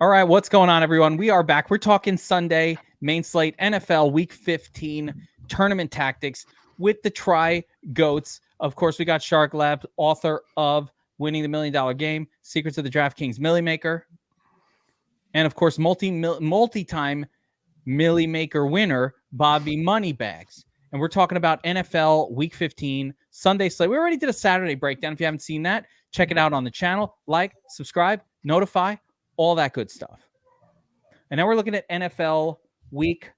All right, what's going on, everyone? We are back. We're talking Sunday, main slate, NFL Week 15 tournament tactics with the Tri-Goats. Of course, we got Shark Lab, author of Winning the $1 Million Game, Secrets of the DraftKings Millie Maker, and of course, multi-time Millie Maker winner, Bobby Moneybags. And we're talking about NFL Week 15 Sunday slate. We already did a Saturday breakdown. If you haven't seen that, check it out on the channel. Like, subscribe, notify, all that good stuff. And now we're looking at NFL Week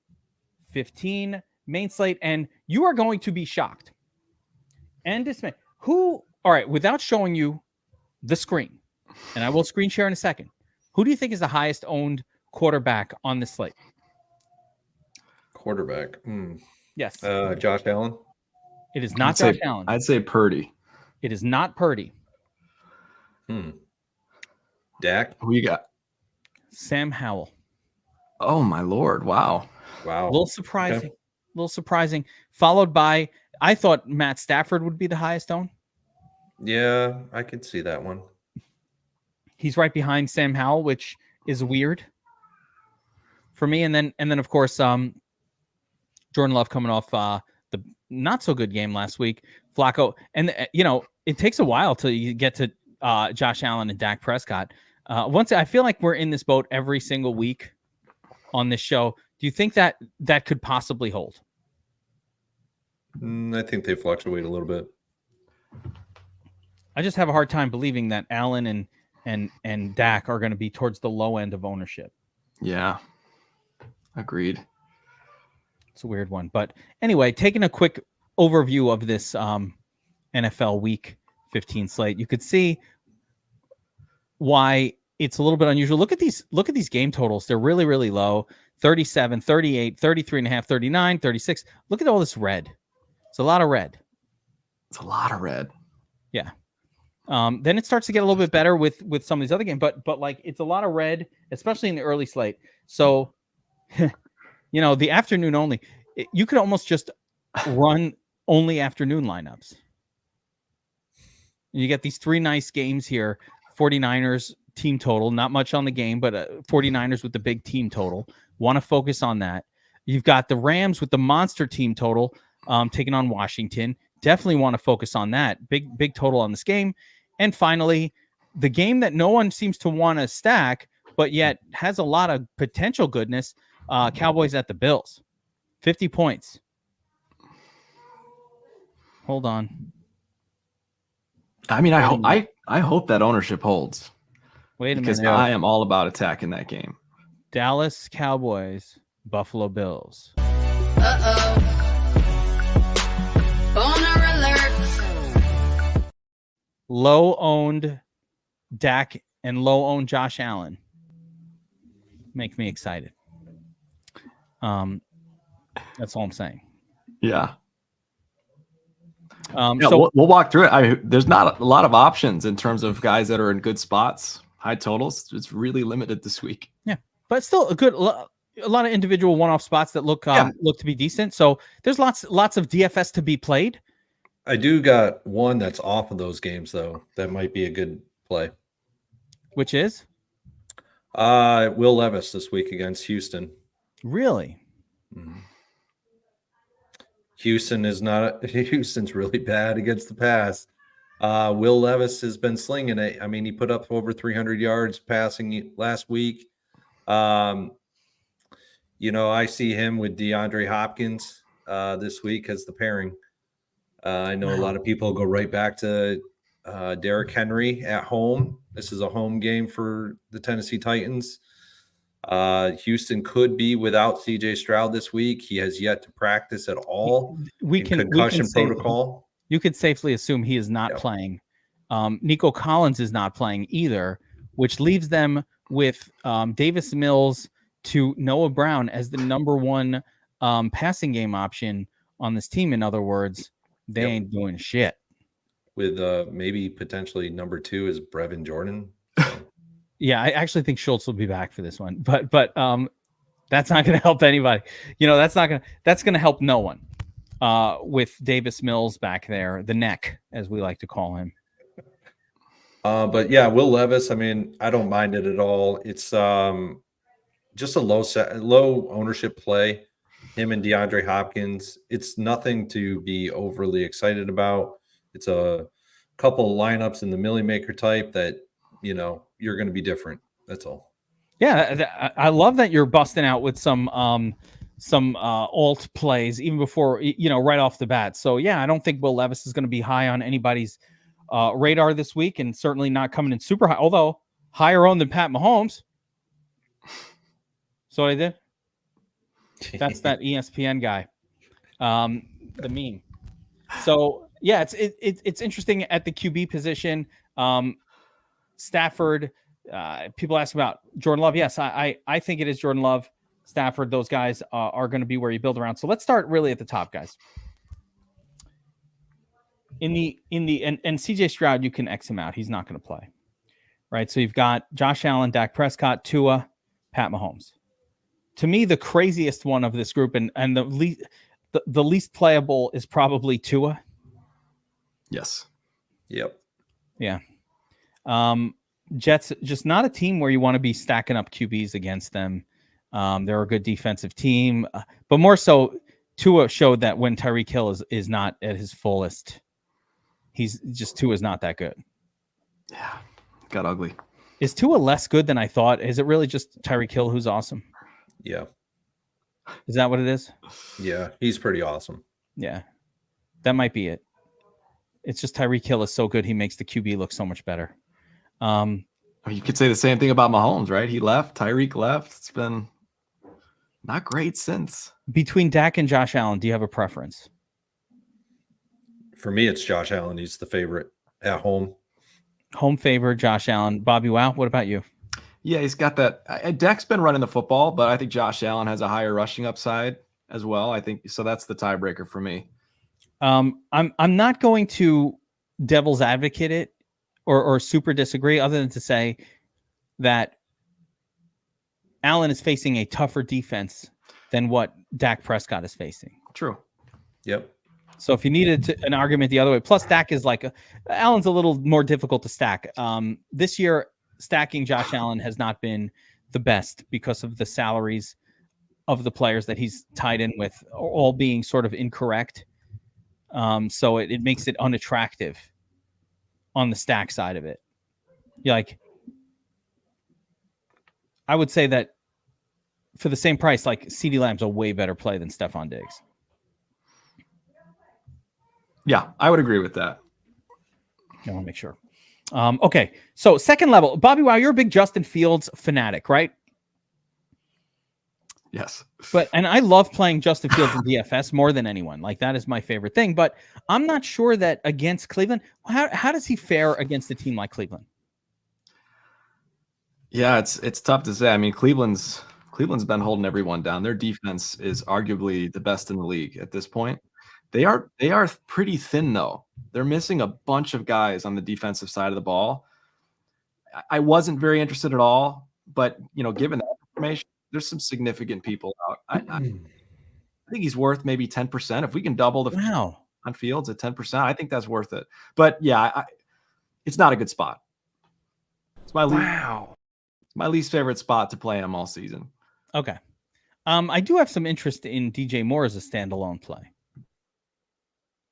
15 main slate, and you are going to be shocked and dismayed. All right, without showing you the screen, and I will screen share in a second, who do you think is the highest owned quarterback on this slate? Quarterback? Yes. Josh Allen? It is not Josh Allen. I'd say Purdy. It is not Purdy. Dak? Who you got? Sam Howell. Oh, my Lord. Wow. A little surprising. Okay. A little surprising. Followed by, I thought Matt Stafford would be the highest owned. Yeah, I could see that one. He's right behind Sam Howell, which is weird for me. And then of course, Jordan Love coming off the not so good game last week. Flacco, and it takes a while till you get to Josh Allen and Dak Prescott. I feel like we're in this boat every single week on this show. Do you think that could possibly hold? I think they fluctuate a little bit. I just have a hard time believing that Allen and Dak are going to be towards the low end of ownership. Yeah, agreed. It's a weird one. But anyway, taking a quick overview of this NFL Week 15 slate, you could see why it's a little bit unusual. Look at these game totals. They're really, really low. 37, 38, 33.5, 39, 36. Look at all this red. It's a lot of red. Yeah. Then it starts to get a little bit better with some of these other games, but like it's a lot of red, especially in the early slate. So, the afternoon only, you could almost just run only afternoon lineups. You get these three nice games here. 49ers team total, not much on the game, but 49ers with the big team total. Want to focus on that. You've got the Rams with the monster team total taking on Washington. Definitely want to focus on that. Big total on this game. And finally, the game that no one seems to want to stack, but yet has a lot of potential goodness, Cowboys at the Bills. 50 points. Hold on. I mean, I hope that ownership holds. Wait a minute. Because I am all about attacking that game. Dallas Cowboys, Buffalo Bills. Boner alert. Low-owned Dak and low-owned Josh Allen make me excited. That's all I'm saying. Yeah. So we'll walk through it. There's not a lot of options in terms of guys that are in good spots, high totals. It's really limited this week. Yeah, but still a lot of individual one-off spots that look to be decent. So there's lots of DFS to be played. I do got one that's off of those games though. That might be a good play. Which is? Will Levis this week against Houston. Really? Mm-hmm. Houston's really bad against the pass. Will Levis has been slinging it. I mean, he put up over 300 yards passing last week. I see him with DeAndre Hopkins this week as the pairing. I know a lot of people go right back to Derrick Henry at home. This is a home game for the Tennessee Titans. Houston could be without CJ Stroud this week. He has yet to practice at all. Concussion protocol. You could safely assume he is not playing. Nico Collins is not playing either, which leaves them with Davis Mills to Noah Brown as the number one passing game option on this team. In other words, they ain't doing shit. With maybe potentially number two is Brevin Jordan. Yeah, I actually think Schultz will be back for this one, but that's not going to help anybody. That's going to help no one. With Davis Mills back there, the neck, as we like to call him. But yeah, Will Levis, I mean, I don't mind it at all. It's just a low ownership play. Him and DeAndre Hopkins. It's nothing to be overly excited about. It's a couple of lineups in the Millie Maker type that you're going to be different. That's all. Yeah, I love that you're busting out with some alt plays even before right off the bat. So yeah, I don't think Will Levis is going to be high on anybody's radar this week, and certainly not coming in super high. Although higher owned than Pat Mahomes. So what I did. That's that ESPN guy, the meme. So yeah, it's interesting at the QB position. Stafford. People ask about Jordan Love. Yes, I think it is Jordan Love, Stafford. Those guys are going to be where you build around. So let's start really at the top, guys. And CJ Stroud, you can X him out. He's not going to play, right? So you've got Josh Allen, Dak Prescott, Tua, Pat Mahomes. To me, the craziest one of this group and the least playable is probably Tua. Yes. Yep. Yeah. Jets, just not a team where you want to be stacking up QBs against them. They're a good defensive team, but more so, Tua showed that when Tyreek Hill is not at his fullest, Tua is not that good. Yeah, got ugly. Is Tua less good than I thought? Is it really just Tyreek Hill who's awesome? Yeah. Is that what it is? Yeah, he's pretty awesome. Yeah, that might be it. It's just Tyreek Hill is so good, he makes the QB look so much better. You could say the same thing about Mahomes, right? He left, Tyreek left. It's been not great since. Between Dak and Josh Allen, do you have a preference? For me, it's Josh Allen. He's the favorite at home. Home favorite, Josh Allen. BobbyWow, what about you? Yeah, he's got that. Dak's been running the football, but I think Josh Allen has a higher rushing upside as well. I think so. That's the tiebreaker for me. I'm not going to devil's advocate it or super disagree, other than to say that Allen is facing a tougher defense than what Dak Prescott is facing. True. Yep. So if you needed an argument the other way, plus Dak is Allen's a little more difficult to stack. This year, stacking Josh Allen has not been the best because of the salaries of the players that he's tied in with, all being sort of incorrect. So it makes it unattractive on the stack side of it. I would say that for the same price, CeeDee Lamb's a way better play than Stephon Diggs. Yeah, I would agree with that. I want to make sure. Okay, so second level. BobbyWow, you're a big Justin Fields fanatic, right? Yes. And I love playing Justin Fields in DFS more than anyone. That is my favorite thing. But I'm not sure that against Cleveland, how does he fare against a team like Cleveland? Yeah, it's tough to say. I mean, Cleveland's been holding everyone down. Their defense is arguably the best in the league at this point. They are pretty thin though. They're missing a bunch of guys on the defensive side of the ball. I wasn't very interested at all, but given that information, there's some significant people out. I think he's worth maybe 10%. If we can double the on Fields at 10%, I think that's worth it. But yeah, it's not a good spot. It's my least favorite spot to play him all season. Okay. I do have some interest in DJ Moore as a standalone play.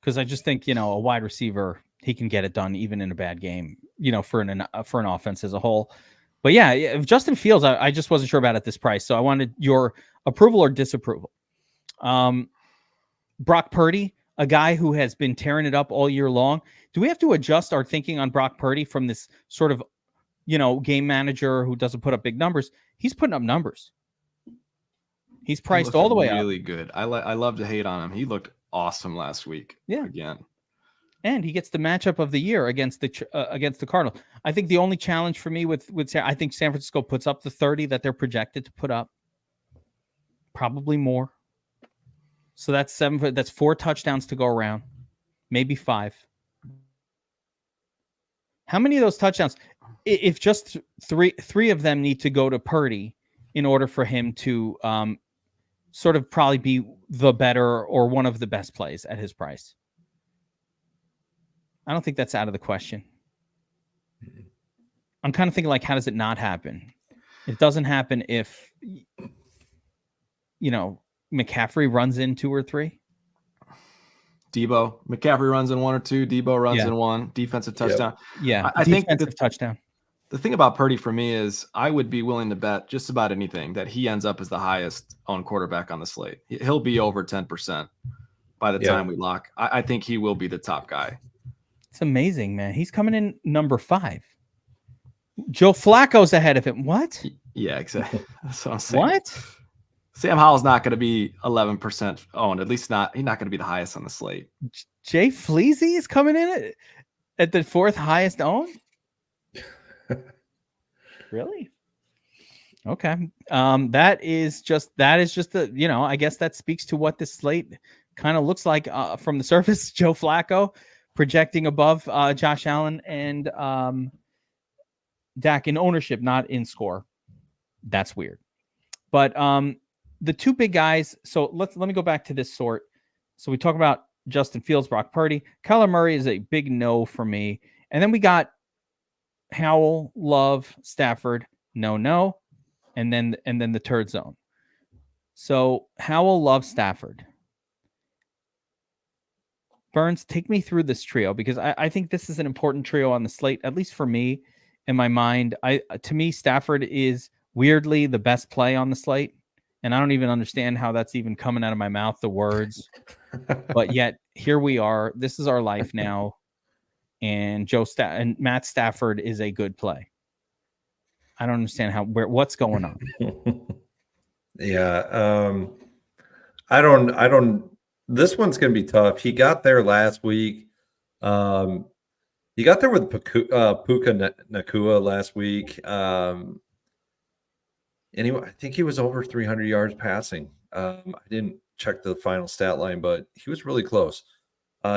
Because I just think, a wide receiver, he can get it done even in a bad game, for an offense as a whole. But yeah, if Justin Fields, I just wasn't sure about at this price. So I wanted your approval or disapproval. Brock Purdy, a guy who has been tearing it up all year long. Do we have to adjust our thinking on Brock Purdy from this sort of, game manager who doesn't put up big numbers? He's putting up numbers. He's priced all the way up. Really good. I love to hate on him. He looked awesome last week. Yeah. Again. And he gets the matchup of the year against the Cardinals. I think the only challenge for me with I think San Francisco puts up the 30 that they're projected to put up. Probably more. So that's 4 touchdowns to go around. Maybe 5. How many of those touchdowns, if just three of them need to go to Purdy in order for him to sort of probably be the better or one of the best plays at his price? I don't think that's out of the question. I'm kind of thinking, like, how does it not happen? It doesn't happen if, McCaffrey runs in 2 or 3. McCaffrey runs in 1 or 2. Debo runs in 1. Defensive touchdown. Yeah, I think defensive touchdown. The thing about Purdy for me is I would be willing to bet just about anything that he ends up as the highest owned quarterback on the slate. He'll be over 10% by the time we lock. I think he will be the top guy. It's amazing, man. He's coming in number 5. Joe Flacco's ahead of him. What? Yeah, exactly. That's what I'm saying. What? Sam Howell's not going to be 11% owned. At least not. He's not going to be the highest on the slate. Jay Fleazy is coming in at the 4th highest owned. Really? Okay. That is just the, I guess that speaks to what this slate kind of looks like from the surface. Joe Flacco projecting above Josh Allen and Dak in ownership, not in score. That's weird. But the 2 big guys. So let me go back to this sort. So we talk about Justin Fields, Brock Purdy. Kyler Murray is a big no for me. And then we got Howell, Love, Stafford, no, and then the turd zone. So Howell, Love, Stafford. Burns, take me through this trio, because I think this is an important trio on the slate, at least for me in my mind. To me, Stafford is weirdly the best play on the slate, and I don't even understand how that's even coming out of my mouth, the words. But yet here we are. This is our life now. And Matt Stafford is a good play. I don't understand what's going on. Yeah. I don't, this one's going to be tough. He got there last week. He got there with Puka Nakua last week. Anyway, I think he was over 300 yards passing. I didn't check the final stat line, but he was really close.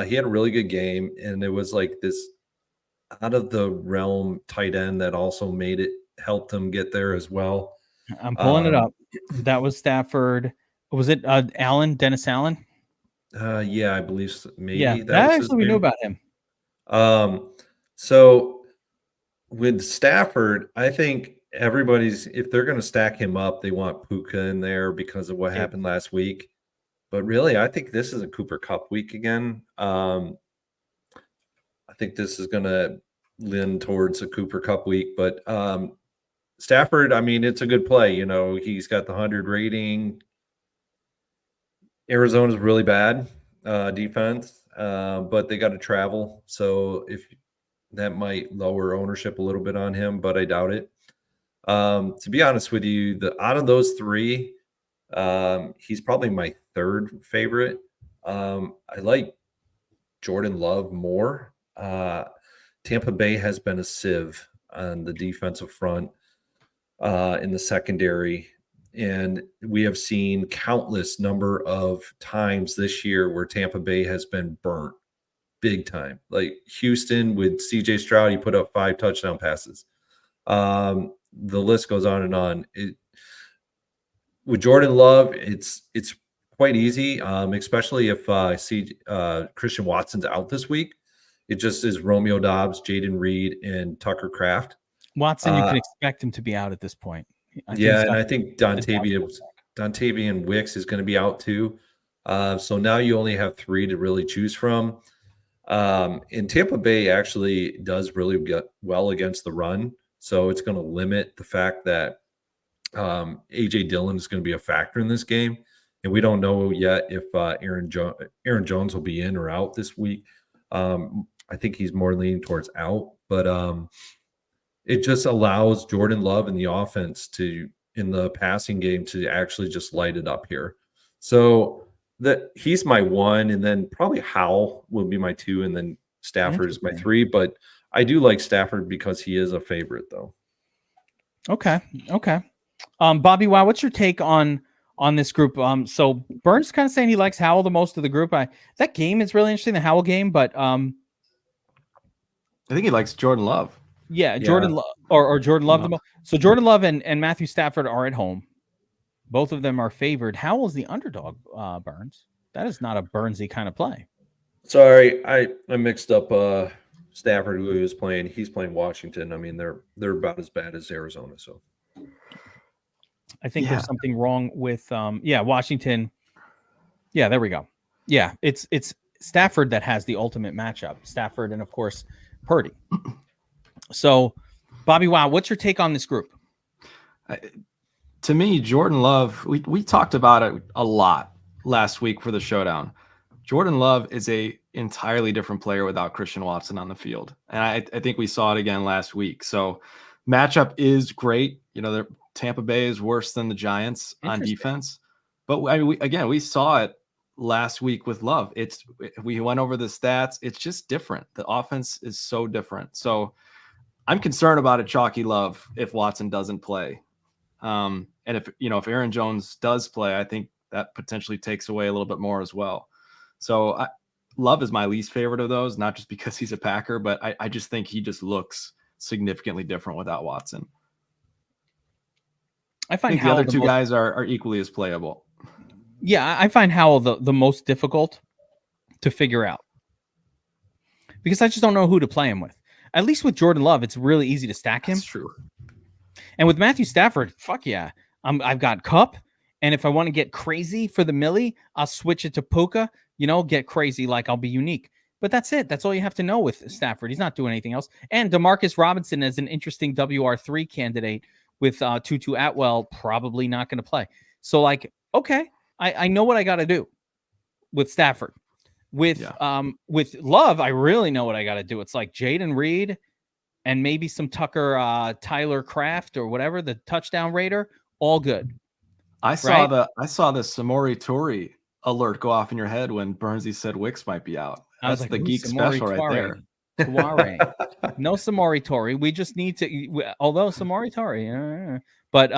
He had a really good game, and it was like this out of the realm tight end that also helped him get there as well. I'm pulling it up. That was Stafford. Was it Dennis Allen? Yeah, I believe so. Maybe. Yeah, that actually we knew about him. So with Stafford, I think if they're going to stack him up, they want Puka in there because of what happened last week. But really, I think this is a Cooper Kupp week again. I think this is going to lean towards a Cooper Kupp week. But Stafford, I mean, it's a good play. He's got the 100 rating. Arizona's really bad defense, but they got to travel. So if that might lower ownership a little bit on him, but I doubt it. To be honest with you, out of those 3, he's probably my 3rd favorite. I like Jordan Love more. Tampa Bay has been a sieve on the defensive front in the secondary. And we have seen countless number of times this year where Tampa Bay has been burnt big time. Like Houston with CJ Stroud, he put up 5 touchdown passes. The list goes on and on. With Jordan Love, it's quite easy, especially if I see Christian Watson's out this week. It just is Romeo Doubs, Jaden Reed, and Tucker Kraft. Watson, you can expect him to be out at this point. I think Dontavian Wicks is going to be out too. So now you only have 3 to really choose from. And Tampa Bay actually does really well against the run. So it's going to limit the fact that A.J. Dillon is going to be a factor in this game. And we don't know yet if Aaron Jones will be in or out this week. I think he's more leaning towards out. But it just allows Jordan Love in the offense in the passing game to actually just light it up here. So he's my 1, and then probably Howell will be my 2, and then Stafford is my 3. But I do like Stafford because he is a favorite, though. Okay. BobbyWow, what's your take on this group? So Burns kind of saying he likes Howell the most of the group. That game is really interesting, the Howell game, but I think he likes Jordan Love. Yeah, Jordan Love or Jordan Love the most. So Jordan Love and Matthew Stafford are at home. Both of them are favored. Howell's the underdog, Burns. That is not a Burnsy kind of play. Sorry, I mixed up Stafford, who he was playing, he's playing Washington. I mean, they're about as bad as Arizona. So I think there's something wrong with Washington. Yeah, there we go. Yeah, it's Stafford that has the ultimate matchup. Stafford and of course Purdy. So, BobbyWow, what's your take on this group? To me, Jordan Love, we talked about it a lot last week for the showdown. Jordan Love is a entirely different player without Christian Watson on the field. And I think we saw it again last week. So matchup is great. You know, Tampa Bay is worse than the Giants on defense. But we saw it last week with Love. We went over the stats. It's just different. The offense is so different. So I'm concerned about a chalky Love if Watson doesn't play. And if Aaron Jones does play, I think that potentially takes away a little bit more as well. So Love is my least favorite of those, not just because he's a Packer, but I just think he just looks significantly different without Watson. I think the other two guys are equally as playable. Yeah, I find Howell the most difficult to figure out because I just don't know who to play him with. At least with Jordan Love, it's really easy to stack him. That's true. And with Matthew Stafford, fuck yeah. I've got Kupp. And if I want to get crazy for the millie, I'll switch it to Puka, get crazy like I'll be unique. But that's it. That's all you have to know with Stafford. He's not doing anything else. And Demarcus Robinson is an interesting WR3 candidate with Tutu Atwell probably not going to play. So okay, I know what I got to do with Stafford. With Love, I really know what I got to do. It's like Jaden Reed and maybe some Tucker Tyler Kraft or whatever, the touchdown raider, all good. I saw the Samori Toure alert go off in your head when Burnsy said Wicks might be out. That's the Geek special right there. No Samori Toure. We just need to, although Samori Toure, but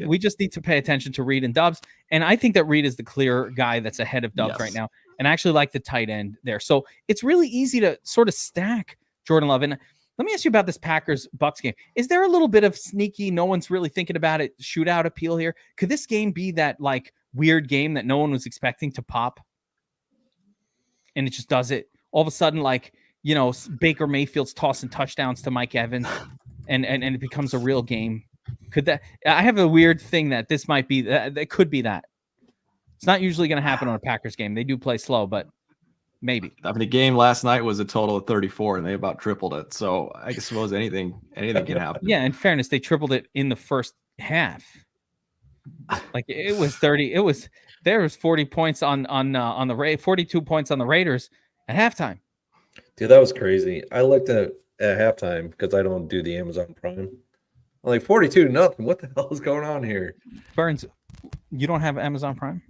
we just need to pay attention to Reed and Dobbs. And I think that Reed is the clear guy that's ahead of Dobbs right now. And I actually like the tight end there. So it's really easy to sort of stack Jordan Love. And let me ask you about this Packers-Bucks game. Is there a little bit of sneaky, no one's really thinking about it, shootout appeal here? Could this game be that weird game that no one was expecting to pop? And it just does it. All of a sudden, Baker Mayfield's tossing touchdowns to Mike Evans and it becomes a real game. I have a weird thing that this might be, that could be that. It's not usually going to happen on a Packers game. They do play slow, but maybe. I mean, the game last night was a total of 34, and they about tripled it. So I suppose anything can happen. Yeah, in fairness, they tripled it in the first half. It was 30. There was 40 points on the 42 points on the Raiders at halftime. Dude, that was crazy. I looked at halftime because I don't do the Amazon Prime. I'm like 42-0. What the hell is going on here? Burns, you don't have Amazon Prime?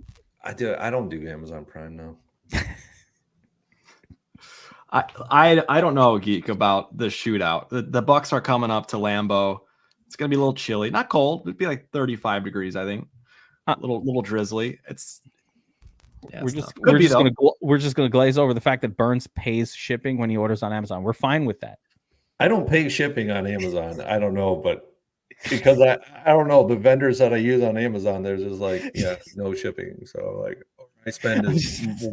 I do. I don't do Amazon Prime now. I don't know, Geek, about the shootout. The Bucks are coming up to Lambeau. It's gonna be a little chilly, not cold. It'd be like 35 degrees, I think. A little drizzly. We're just gonna glaze over the fact that Burns pays shipping when he orders on Amazon. We're fine with that. I don't pay shipping on Amazon. I don't know, but because I don't know, the vendors that I use on Amazon, there's just no shipping. So I spend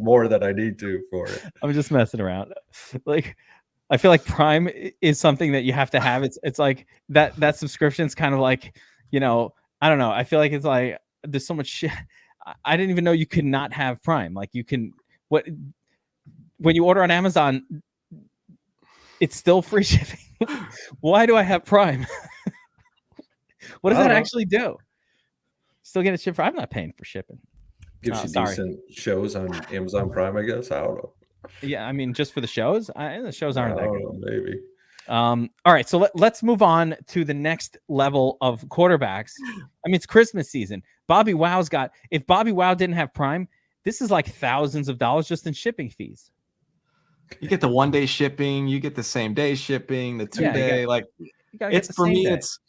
more than I need to for it. I'm just messing around. I feel like Prime is something that you have to have. It's like that subscription's kind of I don't know. I feel like it's like there's so much shit. I didn't even know you could not have Prime. When you order on Amazon, it's still free shipping. Why do I have Prime? What does that actually do? Still get it shipped? I'm not paying for shipping. Gives you decent shows on Amazon Prime, I guess. I don't know. Yeah, I mean, just for the shows, the shows aren't that good. Maybe. All right, so let's move on to the next level of quarterbacks. I mean, it's Christmas season. BobbyWow's got. If BobbyWow didn't have Prime, this is like thousands of dollars just in shipping fees. You get the 1-day shipping, you get the same day shipping, the 2-day.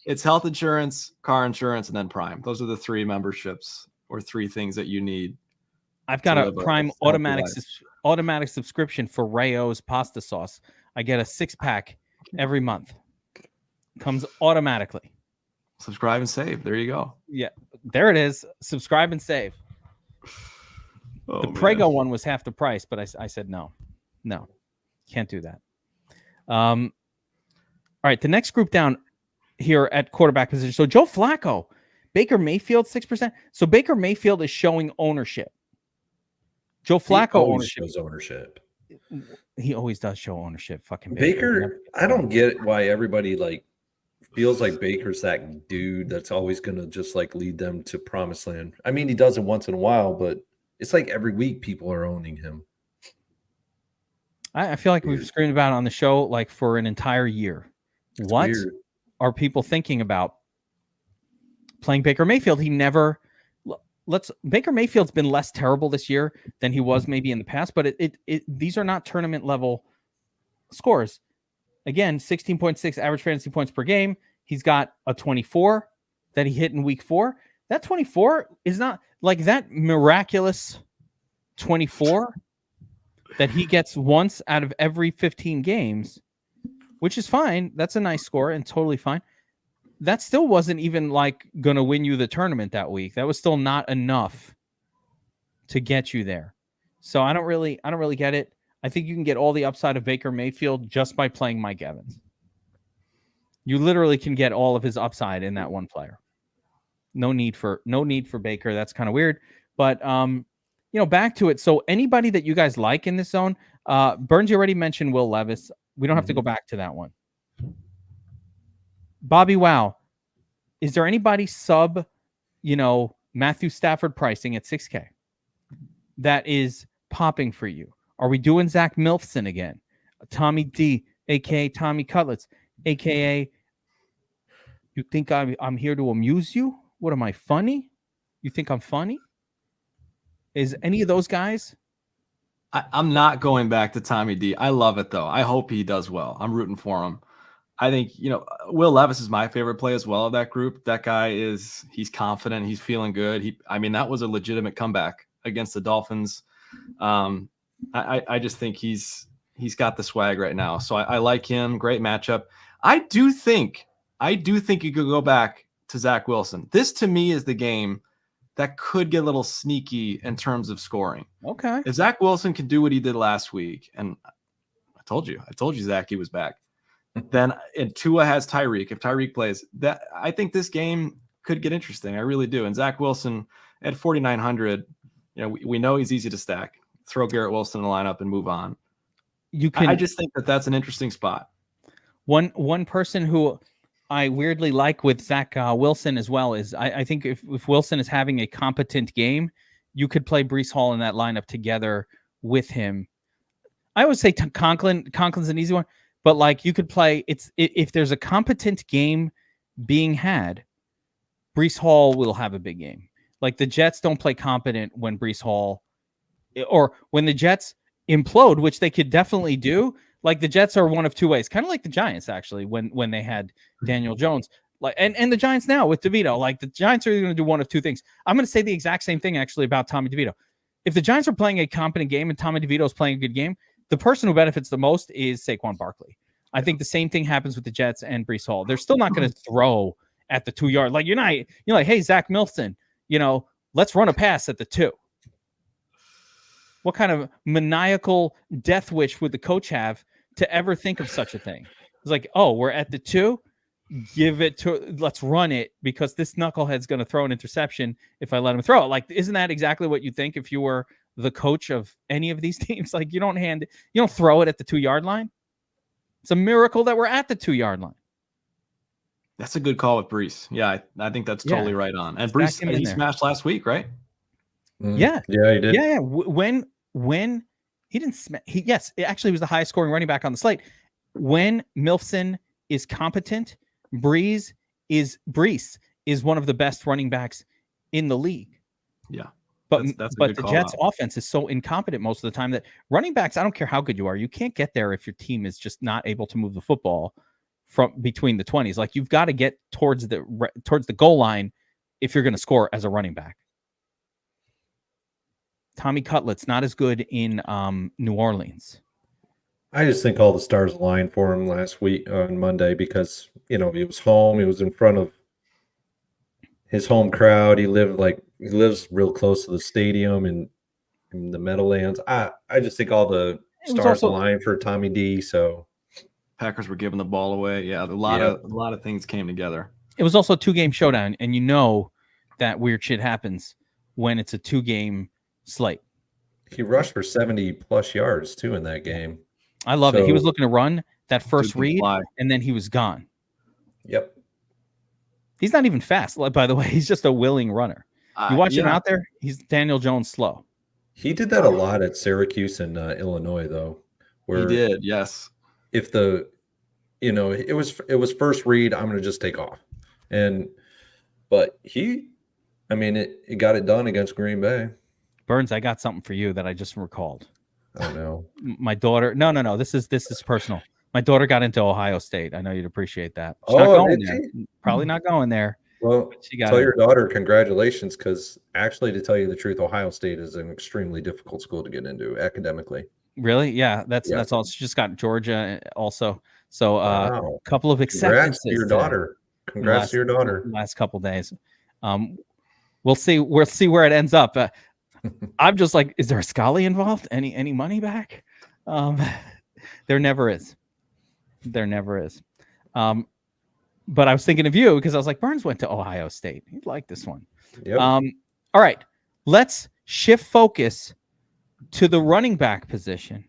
It's health insurance, car insurance, and then Prime. Those are the three memberships or three things that you need. I've got a Prime automatic subscription for Rayo's pasta sauce. I get a 6-pack every month. Comes automatically. Subscribe and save. There you go. Yeah, there it is. Subscribe and save. The Prego one was half the price, but I said no, can't do that. All right, the next group down here at quarterback position. So Joe Flacco, Baker Mayfield, 6%. So Baker Mayfield is showing ownership. Joe Flacco shows ownership. He always does show ownership. Fucking Baker, I don't get why everybody feels like Baker's that dude that's always going to just lead them to promised land. I mean, he does it once in a while, but it's like every week people are owning him. I feel like we've screamed about it on the show for an entire year. It's what weird. Are people thinking about playing Baker Mayfield? Baker Mayfield's been less terrible this year than he was maybe in the past, but these are not tournament level scores. Again, 16.6 average fantasy points per game. He's got a 24 that he hit in week 4. That 24 is not that miraculous 24 that he gets once out of every 15 games, which is fine. That's a nice score and totally fine. That still wasn't even going to win you the tournament that week. That was still not enough to get you there. So I don't really get it. I think you can get all the upside of Baker Mayfield just by playing Mike Evans. You literally can get all of his upside in that one player. No need for Baker. That's kind of weird. But back to it. So anybody that you guys like in this zone, Burns, you already mentioned Will Levis. We don't have to go back to that one. BobbyWow, is there anybody sub, Matthew Stafford pricing at 6K that is popping for you? Are we doing Zach Milfson again? Tommy D, a.k.a. Tommy Cutlets, a.k.a. you think I'm here to amuse you? What am I, funny? You think I'm funny? Is any of those guys? I'm not going back to Tommy D. I love it, though. I hope he does well. I'm rooting for him. I think, Will Levis is my favorite play as well of that group. That guy he's confident. He's feeling good. That was a legitimate comeback against the Dolphins. I just think he's got the swag right now. So I like him. Great matchup. I do think you could go back to Zach Wilson. This to me is the game that could get a little sneaky in terms of scoring. Okay. If Zach Wilson can do what he did last week, and I told you Zach, he was back. Then and Tua has Tyreek. If Tyreek plays, that I think this game could get interesting. I really do. And Zach Wilson at 4,900, we know he's easy to stack. Throw Garrett Wilson in the lineup and move on. I just think that's an interesting spot. One person who I weirdly like with Zach Wilson as well is I think if Wilson is having a competent game, you could play Breece Hall in that lineup together with him. I always say Conklin's an easy one. But you could play if there's a competent game being had, Breece Hall will have a big game. The Jets don't play competent when Breece Hall, or when the Jets implode, which they could definitely do. The Jets are one of two ways, kind of like the Giants actually when they had Daniel Jones. And the Giants now with DeVito. The Giants are going to do one of two things. I'm going to say the exact same thing actually about Tommy DeVito. If the Giants are playing a competent game and Tommy DeVito is playing a good game, the person who benefits the most is Saquon Barkley. I think the same thing happens with the Jets and Breece Hall. They're still not going to throw at the 2 yard. You're like, hey, Zach Milfson, let's run a pass at the 2. What kind of maniacal death wish would the coach have to ever think of such a thing? It's we're at the 2. Let's run it because this knucklehead's going to throw an interception if I let him throw it. Isn't that exactly what you think if you were the coach of any of these teams? You don't throw it at the 2 yard line. It's a miracle that we're at the 2 yard line. That's a good call with Breece. Yeah, I think that's totally right on. And Breece, he smashed last week, right? Yeah. Yeah, he did. Yeah. When he didn't smash, yes, it actually was the highest scoring running back on the slate. When Milfson is competent, Breece is one of the best running backs in the league. Yeah. But the Jets offense is so incompetent most of the time that running backs, I don't care how good you are, you can't get there if your team is just not able to move the football from between the 20s. You've got to get towards the goal line if you're going to score as a running back. Tommy Cutlet's not as good in New Orleans. I just think all the stars aligned for him last week on Monday because, he was home. He was in front of his home crowd. He lives real close to the stadium and in the Meadowlands. I just think all the stars aligned for Tommy D. So Packers were giving the ball away. Yeah, a lot of things came together. It was also a 2-game showdown, and you know that weird shit happens when it's a 2-game slate. He rushed for 70 plus yards too in that game. I love it. He was looking to run that first read, fly. and then he was gone. Yep. He's not even fast, by the way. He's just a willing runner. You watch him out there, he's Daniel Jones slow. He did that a lot at Syracuse and Illinois, though. Where he did, yes. If it was first read, I'm going to just take off. But it got it done against Green Bay. Burns, I got something for you that I just recalled. Oh no. My daughter. No. This is personal. My daughter got into Ohio State. I know you'd appreciate that. She's not going there. Probably not going there. Well, tell your daughter congratulations, because actually, to tell you the truth, Ohio State is an extremely difficult school to get into academically. Really? Yeah, that's all. She just got Georgia also. So a couple of acceptances. Congrats to your daughter. Congrats to your daughter. Last couple days. We'll see. We'll see where it ends up. I'm just like, is there a Scully involved? Any money back? There never is. There never is. But I was thinking of you because I was like, Burns went to Ohio State. He'd like this one. Yep. All right. Let's shift focus to the running back position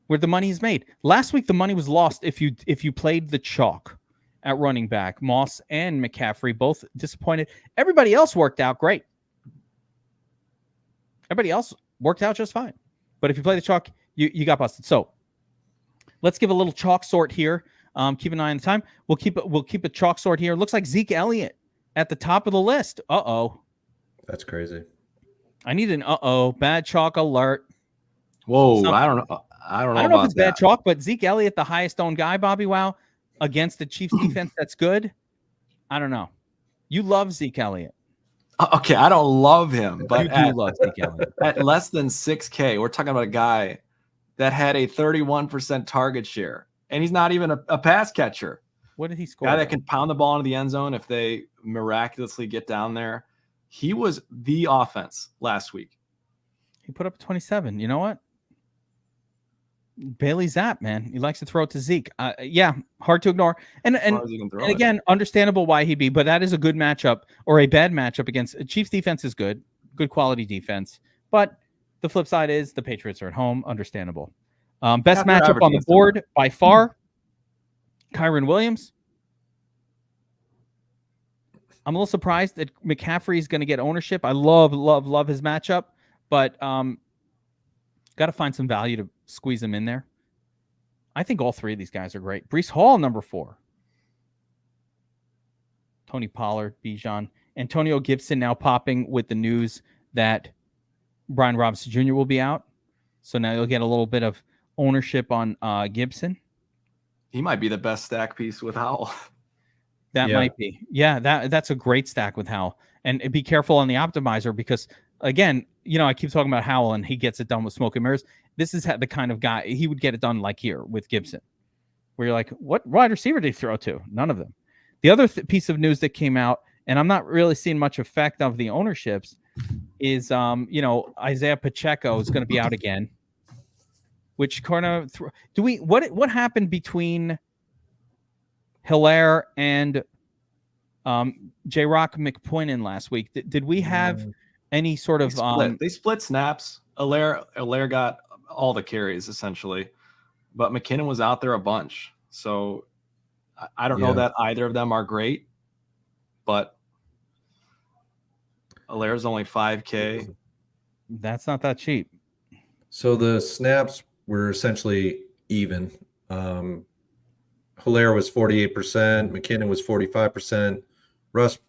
where the money is made. Last week, the money was lost if you played the chalk at running back. Moss and McCaffrey both disappointed. Everybody else worked out great. Everybody else worked out just fine. But if you play the chalk, you got busted. So let's give a little chalk sort here. Keep an eye on the time. We'll keep a chalk sort here. Looks like Zeke Elliott at the top of the list. Uh-oh. That's crazy. I need an bad chalk alert. Whoa, I don't know. I don't know if it's bad chalk, but Zeke Elliott, the highest owned guy, BobbyWow, against the Chiefs defense that's good. I don't know. You love Zeke Elliott. Okay, I don't love him, but you do love Zeke Elliott. At less than 6K, we're talking about a guy that had a 31% target share, and he's not even a pass catcher. What did he score? Guy that can pound the ball into the end zone if they miraculously get down there. He was the offense last week. He put up 27. You know what? Bailey Zapp, man. He likes to throw it to Zeke. Yeah, hard to ignore. And again, understandable why he'd be, but that is a good matchup or a bad matchup against Chiefs defense is good quality defense. But the flip side is the Patriots are at home. Understandable. Best matchup on the board by far, Kyren Williams. I'm a little surprised that McCaffrey is going to get ownership. I love his matchup, but got to find some value to squeeze him in there. I think all three of these guys are great. Breece Hall, number 4. Tony Pollard, Bijan. Antonio Gibson now popping with the news that Brian Robinson Jr. will be out. So now you'll get a little bit of ownership on Gibson. He might be the best stack piece with Howell. That might be. Yeah, that's a great stack with Howell. And be careful on the optimizer because, again, I keep talking about Howell and he gets it done with smoke and mirrors. This is the kind of guy, he would get it done like here with Gibson, where you're like, what wide receiver did he throw to? None of them. The other piece of news that came out, and I'm not really seeing much effect of the ownerships, is, Isaiah Pacheco is going to be out again. Which corner what happened between Hilaire and J-Rock McPoynan last week? Did we have any sort of they split snaps? Hilaire got all the carries essentially, but McKinnon was out there a bunch. So I don't know that either of them are great, but Hilaire's only 5K. That's not that cheap. So the snaps were essentially even. Hilaire was 48%, McKinnon was 45%.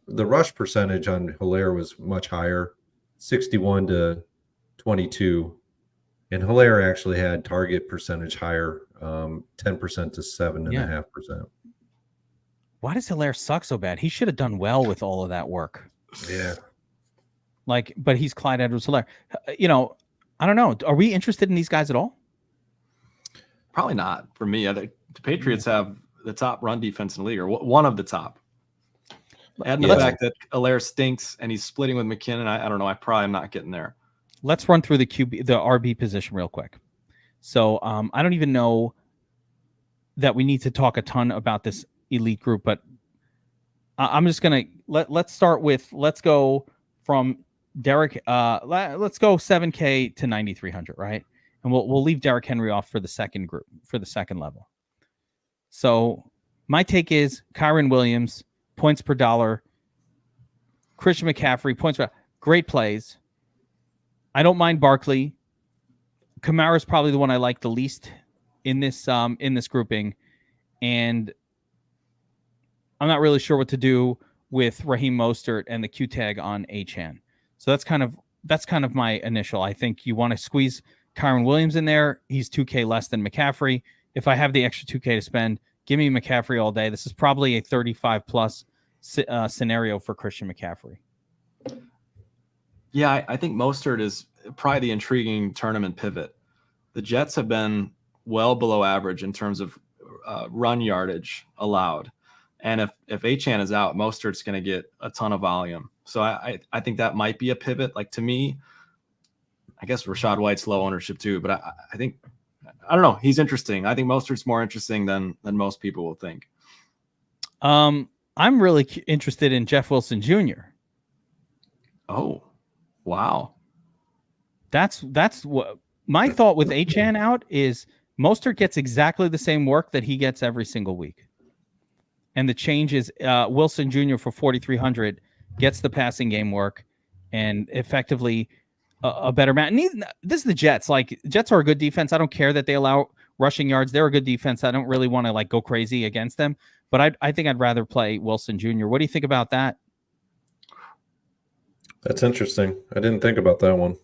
The rush percentage on Hilaire was much higher, 61 to 22. And Hilaire actually had target percentage higher, 10% to 7.5%. Why does Hilaire suck so bad? He should have done well with all of that work. Yeah. But he's Clyde Edwards-Hilaire. I don't know. Are we interested in these guys at all? Probably not for me. The Patriots have the top run defense in the league, or one of the top. And the fact that Hilaire stinks and he's splitting with McKinnon, I don't know. I probably am not getting there. Let's run through the RB position real quick. So I don't even know that we need to talk a ton about this elite group, but I'm just gonna let's go from Derek. Let's go 7K to 9,300, right? And we'll leave Derrick Henry off for the second group, for the second level. So my take is Kyron Williams, points per dollar, Christian McCaffrey, points per great plays. I don't mind Barkley. Kamara is probably the one I like the least in this grouping, and I'm not really sure what to do with Raheem Mostert and the Q tag on Achane. So that's kind of my initial. I think you want to squeeze Kyron Williams in there. He's 2K less than McCaffrey. If I have the extra 2K to spend, give me McCaffrey all day. This is probably a 35 plus scenario for Christian McCaffrey. Yeah, I think Mostert is probably the intriguing tournament pivot. The Jets have been well below average in terms of run yardage allowed. And if Achane is out, Mostert's going to get a ton of volume. So I think that might be a pivot. Like, to me, I guess Rachaad White's low ownership too, but I think, I don't know, he's interesting. I think Mostert's more interesting than most people will think. I'm really interested in Jeff Wilson Jr. Oh, wow. That's what my thought with Achane out is. Mostert gets exactly the same work that he gets every single week. And the change is Wilson Jr. for 4,300 gets the passing game work and effectively a better man. This is the Jets. Like, Jets are a good defense. I don't care that they allow rushing yards. They're a good defense. I don't really want to like go crazy against them, but I think I'd rather play Wilson Jr. What do you think about that? That's interesting. I didn't think about that one.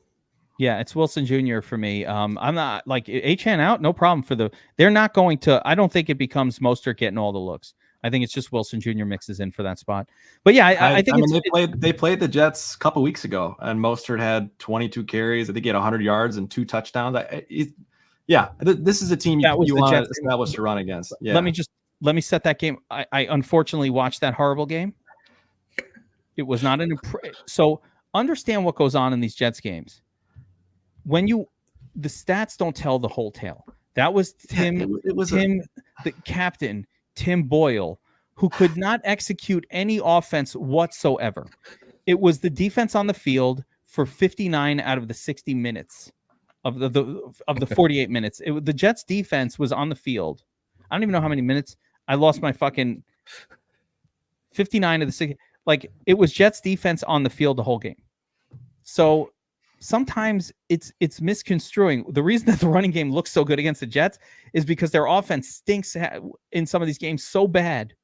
Yeah, it's Wilson Jr. for me. I'm not like Achane out, no problem they're not going to. I don't think it becomes Mostert getting all the looks. I think it's just Wilson Jr. mixes in for that spot. But yeah, I think they played the Jets a couple weeks ago, and Mostert had 22 carries. I think he had 100 yards and 2 touchdowns. This is a team you want to establish to run against. Yeah. Let me set that game. I unfortunately watched that horrible game. It was not so understand what goes on in these Jets games. The stats don't tell the whole tale. That was the captain, Tim Boyle, who could not execute any offense whatsoever. It was the defense on the field for 59 out of the 60 minutes of the 48 minutes. The Jets defense was on the field. I don't even know how many minutes. I lost my fucking 59 of the 60. Like, it was Jets defense on the field the whole game. So sometimes it's misconstruing. The reason that the running game looks so good against the Jets is because their offense stinks in some of these games so bad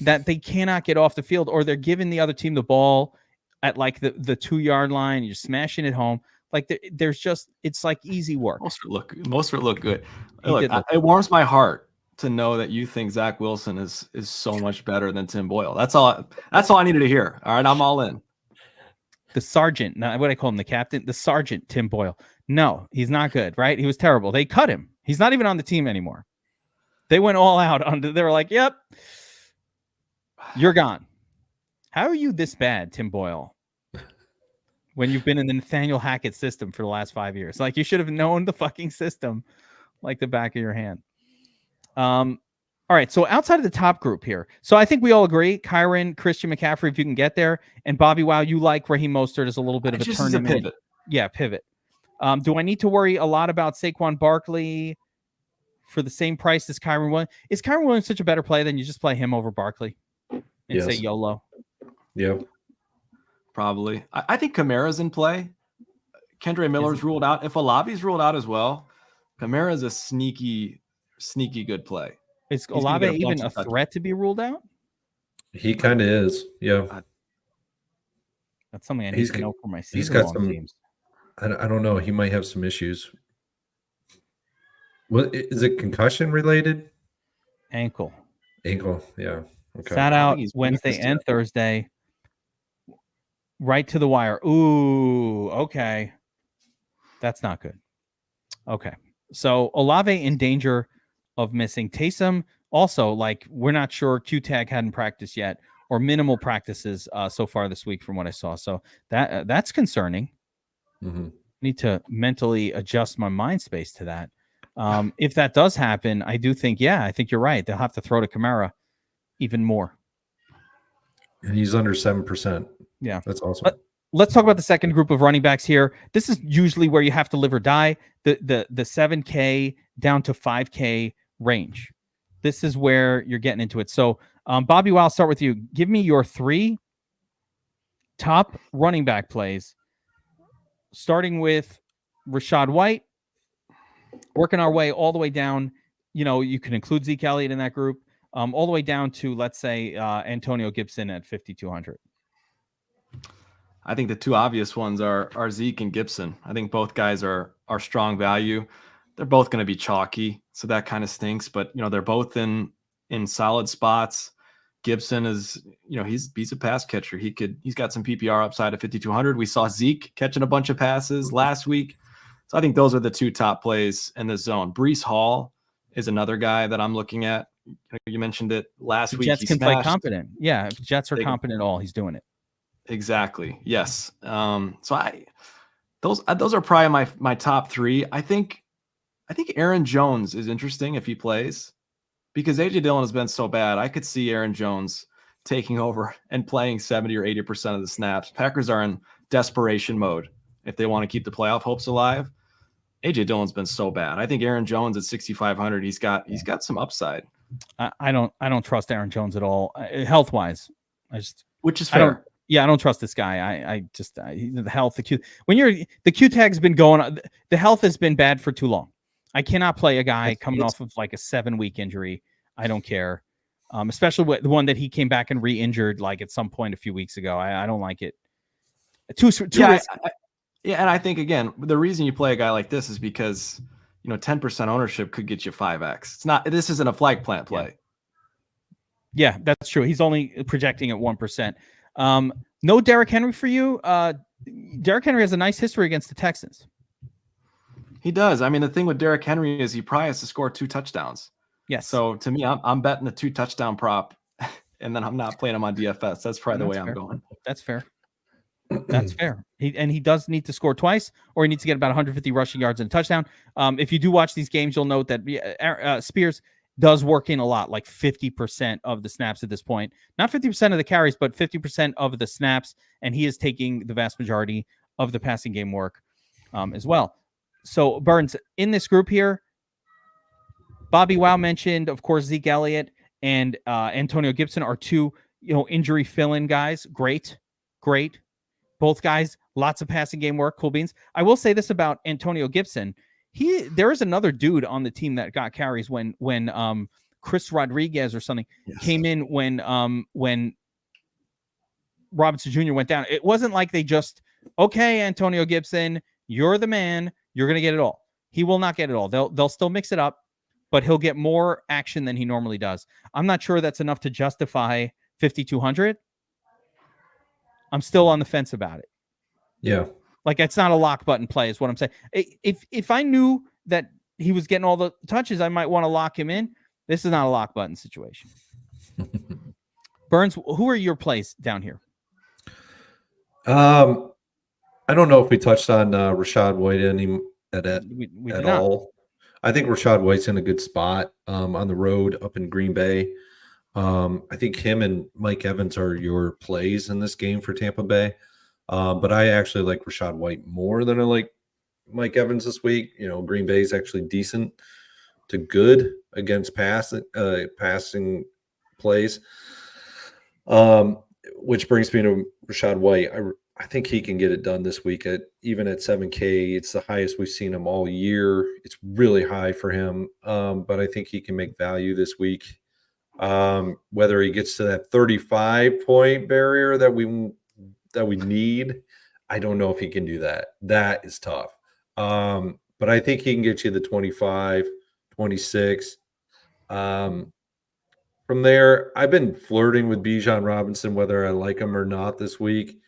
that they cannot get off the field, or they're giving the other team the ball at like the 2-yard line. You're smashing it home. Like, it's like easy work. Mostert look good. It warms my heart to know that you think Zach Wilson is so much better than Tim Boyle. That's all I needed to hear. All right, I'm all in. The sergeant, not what I call him, the captain, the sergeant, Tim Boyle. No, he's not good, right? He was terrible. They cut him. He's not even on the team anymore. They went all out they were like, yep, you're gone. How are you this bad, Tim Boyle, when you've been in the Nathaniel Hackett system for the last 5 years? Like, you should have known the fucking system like the back of your hand. All right, so outside of the top group here, so I think we all agree, Kyron, Christian McCaffrey, if you can get there, and BobbyWow, you like Raheem Mostert as a little bit of a tournament pivot. Yeah, pivot. Do I need to worry a lot about Saquon Barkley for the same price as Kyron Williams? Is Kyron Williams such a better play than you just play him over Barkley and say YOLO? Yeah, probably. I think Kamara's in play. Kendre Miller's ruled out. If Olave's ruled out as well, Kamara's a sneaky good play. Is Olave even a threat to be ruled out? He kind of is. Yeah. That's something I need to know for my season. He's got some teams. I don't know. He might have some issues. What is it? Concussion related? Ankle. Yeah. Okay. Sat out Wednesday and Thursday. Right to the wire. Ooh. Okay. That's not good. Okay. So Olave in danger of missing. Taysom also, like, we're not sure. Q-Tag hadn't practiced yet, or minimal practices so far this week from what I saw. So that's concerning. Mm-hmm. Need to mentally adjust my mind space to that. If that does happen, I do think, I think you're right. They'll have to throw to Kamara even more. And he's under 7%. Yeah. That's awesome. Let's talk about the second group of running backs here. This is usually where you have to live or die. The 7K down to 5K range. This is where you're getting into it. So, BobbyWow, I'll start with you. Give me your 3 top running back plays, starting with Rachaad White, working our way all the way down. You can include Zeke Elliott in that group, all the way down to, let's say, Antonio Gibson at 5,200. I think the two obvious ones are Zeke and Gibson. I think both guys are strong value. They're both going to be chalky, so that kind of stinks. But they're both in solid spots. Gibson is, he's a pass catcher. He's got some PPR upside at 5,200. We saw Zeke catching a bunch of passes last week, so I think those are the two top plays in this zone. Breece Hall is another guy that I'm looking at. You mentioned it last week. Jets can play competent. Yeah, if Jets are competent at all, he's doing it. Exactly. Yes. So those are probably my top 3. I think Aaron Jones is interesting if he plays, because AJ Dillon has been so bad. I could see Aaron Jones taking over and playing 70 or 80% of the snaps. Packers are in desperation mode if they want to keep the playoff hopes alive. AJ Dillon's been so bad. I think Aaron Jones at 6,500, he's got some upside. I don't trust Aaron Jones at all, health wise. Which is fair. I don't trust this guy. The health, the Q tag's been going on. The health has been bad for too long. I cannot play a guy coming off of like a 7-week injury. I don't care. Especially with the one that he came back and re-injured like at some point a few weeks ago. I don't like it. Too and I think, again, the reason you play a guy like this is because 10% ownership could get you 5x. This isn't a flag plant play. Yeah, that's true. He's only projecting at 1%. No Derrick Henry for you. Derrick Henry has a nice history against the Texans. He does. I mean, the thing with Derrick Henry is he probably has to score 2 touchdowns. Yes. So to me, I'm betting a 2 touchdown prop, and then I'm not playing him on DFS. That's probably the way I'm going. That's fair. That's fair. He does need to score twice, or he needs to get about 150 rushing yards and a touchdown. If you do watch these games, you'll note that Spears does work in a lot, like 50% of the snaps at this point. Not 50% of the carries, but 50% of the snaps, and he is taking the vast majority of the passing game work as well. So, Burns, in this group here, BobbyWow mentioned, of course, Zeke Elliott and Antonio Gibson are 2 injury fill-in guys. Great. Both guys, lots of passing game work, cool beans. I will say this about Antonio Gibson. There is another dude on the team that got carries when Chris Rodriguez or something came in when Robinson Jr. went down. It wasn't like they just, okay, Antonio Gibson, you're the man, you're going to get it all. He will not get it all. They'll still mix it up, but he'll get more action than he normally does. I'm not sure that's enough to justify 5,200. I'm still on the fence about it. Yeah. Like, it's not a lock button play is what I'm saying. If I knew that he was getting all the touches, I might want to lock him in. This is not a lock button situation. Burns, who are your plays down here? I don't know if we touched on Rachaad White at all. I think Rachaad White's in a good spot on the road up in Green Bay. I think him and Mike Evans are your plays in this game for Tampa Bay. But I actually like Rachaad White more than I like Mike Evans this week. Green Bay is actually decent to good against passing plays. Which brings me to Rachaad White. I think he can get it done this week even at 7K. It's the highest we've seen him all year. It's really high for him. But I think he can make value this week. Whether he gets to that 35-point barrier that we need, I don't know if he can do that. That is tough. But I think he can get you the 25, 26. From there, I've been flirting with Bijan Robinson, whether I like him or not this week.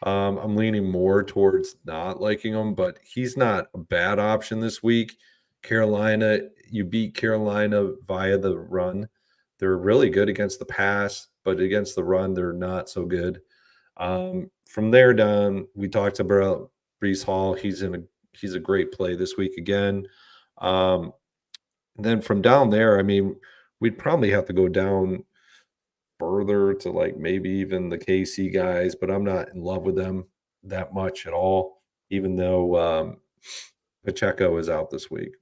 I'm leaning more towards not liking him, but he's not a bad option this week. Carolina, you beat Carolina via the run. They're really good against the pass, but against the run, they're not so good. From there down, we talked about Breece Hall. He's a great play this week again. And then from down there, I mean, we'd probably have to go down further to like maybe even the KC guys, but I'm not in love with them that much at all, even though Pacheco is out this week.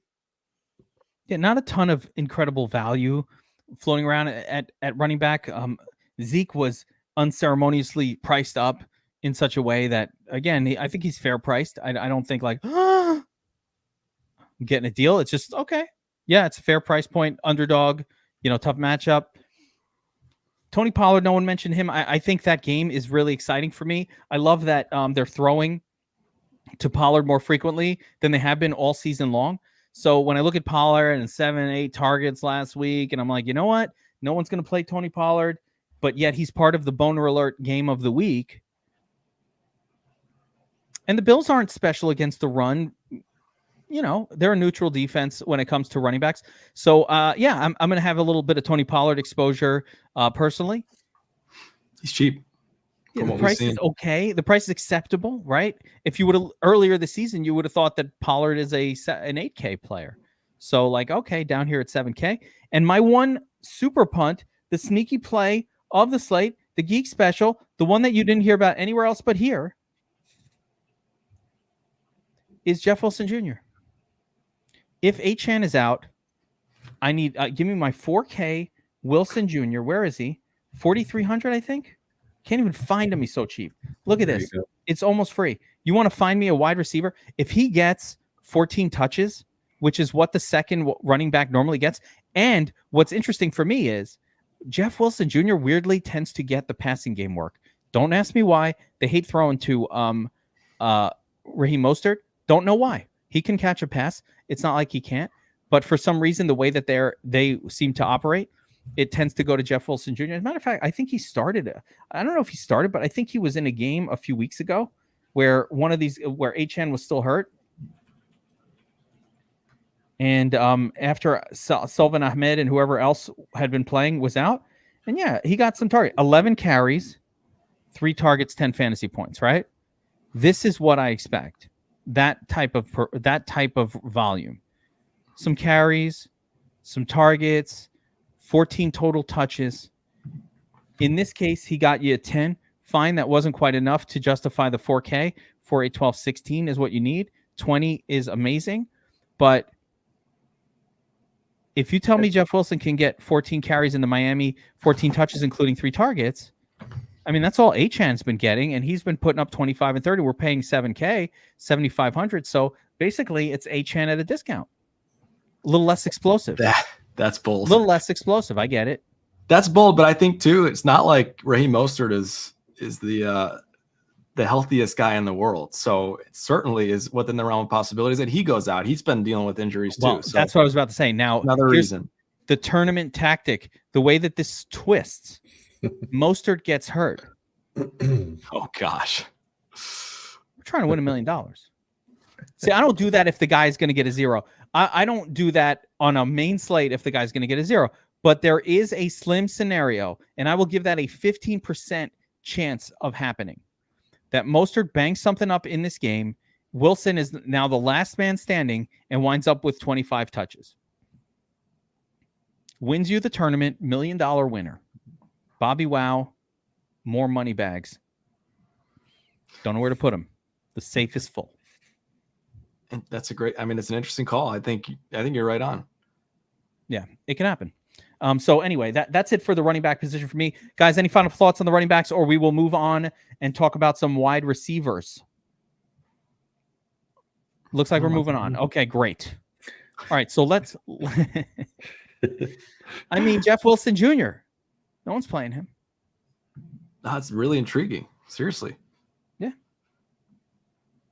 Yeah, not a ton of incredible value floating around at running back. Zeke was unceremoniously priced up in such a way that, again, I think he's fair priced. I don't think like I'm getting a deal. It's just okay. Yeah, it's a fair price point. Underdog, tough matchup. Tony Pollard, no one mentioned him. I think that game is really exciting for me. I love that they're throwing to Pollard more frequently than they have been all season long. So when I look at Pollard and 7-8 targets last week, and I'm like, you know what? No one's going to play Tony Pollard, but yet he's part of the boner alert game of the week. And the Bills aren't special against the run. They're a neutral defense when it comes to running backs. So, I'm going to have a little bit of Tony Pollard exposure personally. He's cheap. Yeah, the price is okay. The price is acceptable, right? If you would have earlier this season, you would have thought that Pollard is an 8K player. So okay, down here at 7K. And my one super punt, the sneaky play of the slate, the Geek special, the one that you didn't hear about anywhere else but here, is Jeff Wilson Jr. If Achane is out, I need give me my 4K Wilson Jr. Where is he? 4,300, I think. Can't even find him. He's so cheap. Look at this. It's almost free. You want to find me a wide receiver? If he gets 14 touches, which is what the second running back normally gets, and what's interesting for me is Jeff Wilson Jr. weirdly tends to get the passing game work. Don't ask me why. They hate throwing to Raheem Mostert. Don't know why. He can catch a pass. It's not like he can't. But for some reason, the way that they seem to operate, it tends to go to Jeff Wilson Jr. As a matter of fact, I think he started. I don't know if he started, but I think he was in a game a few weeks ago where where Achane was still hurt. And after Sullivan Ahmed and whoever else had been playing was out. And yeah, he got some target. 11 carries, 3 targets, 10 fantasy points, right? This is what I expect. That type of volume. Some carries, some targets, 14 total touches. In this case, he got you a 10. Fine, that wasn't quite enough to justify the 4K. 4, 8, 12, 16 is what you need. 20 is amazing. But if you tell me Jeff Wilson can get 14 carries in the Miami, 14 touches, including 3 targets, I mean, that's all Achane's been getting, and he's been putting up 25 and 30. We're paying 7K, 7,500. So basically, it's Achane at a discount. A little less explosive. That's bold. A little less explosive. I get it. That's bold, but I think too, it's not like Raheem Mostert is the healthiest guy in the world. So it certainly is within the realm of possibilities that he goes out. He's been dealing with injuries too. So that's what I was about to say. Now, another reason. The tournament tactic, the way that this twists, Mostert gets hurt. Oh gosh. We're trying to win $1 million. See, I don't do that if the guy's going to get a 0. I don't do that on a main slate if the guy's going to get a 0. But there is a slim scenario, and I will give that a 15% chance of happening, that Mostert bangs something up in this game. Wilson is now the last man standing and winds up with 25 touches. Wins you the tournament, $1 million winner. BobbyWow, more money bags. Don't know where to put them. The safe is full. And that's it's an interesting call. I think you're right on. Yeah, it can happen. So anyway, that's it for the running back position for me. Guys, any final thoughts on the running backs, or we will move on and talk about some wide receivers? Looks like we're moving on. Okay, great. All right, so let's I mean, Jeff Wilson Jr. No one's playing him. That's really intriguing. Seriously. Yeah.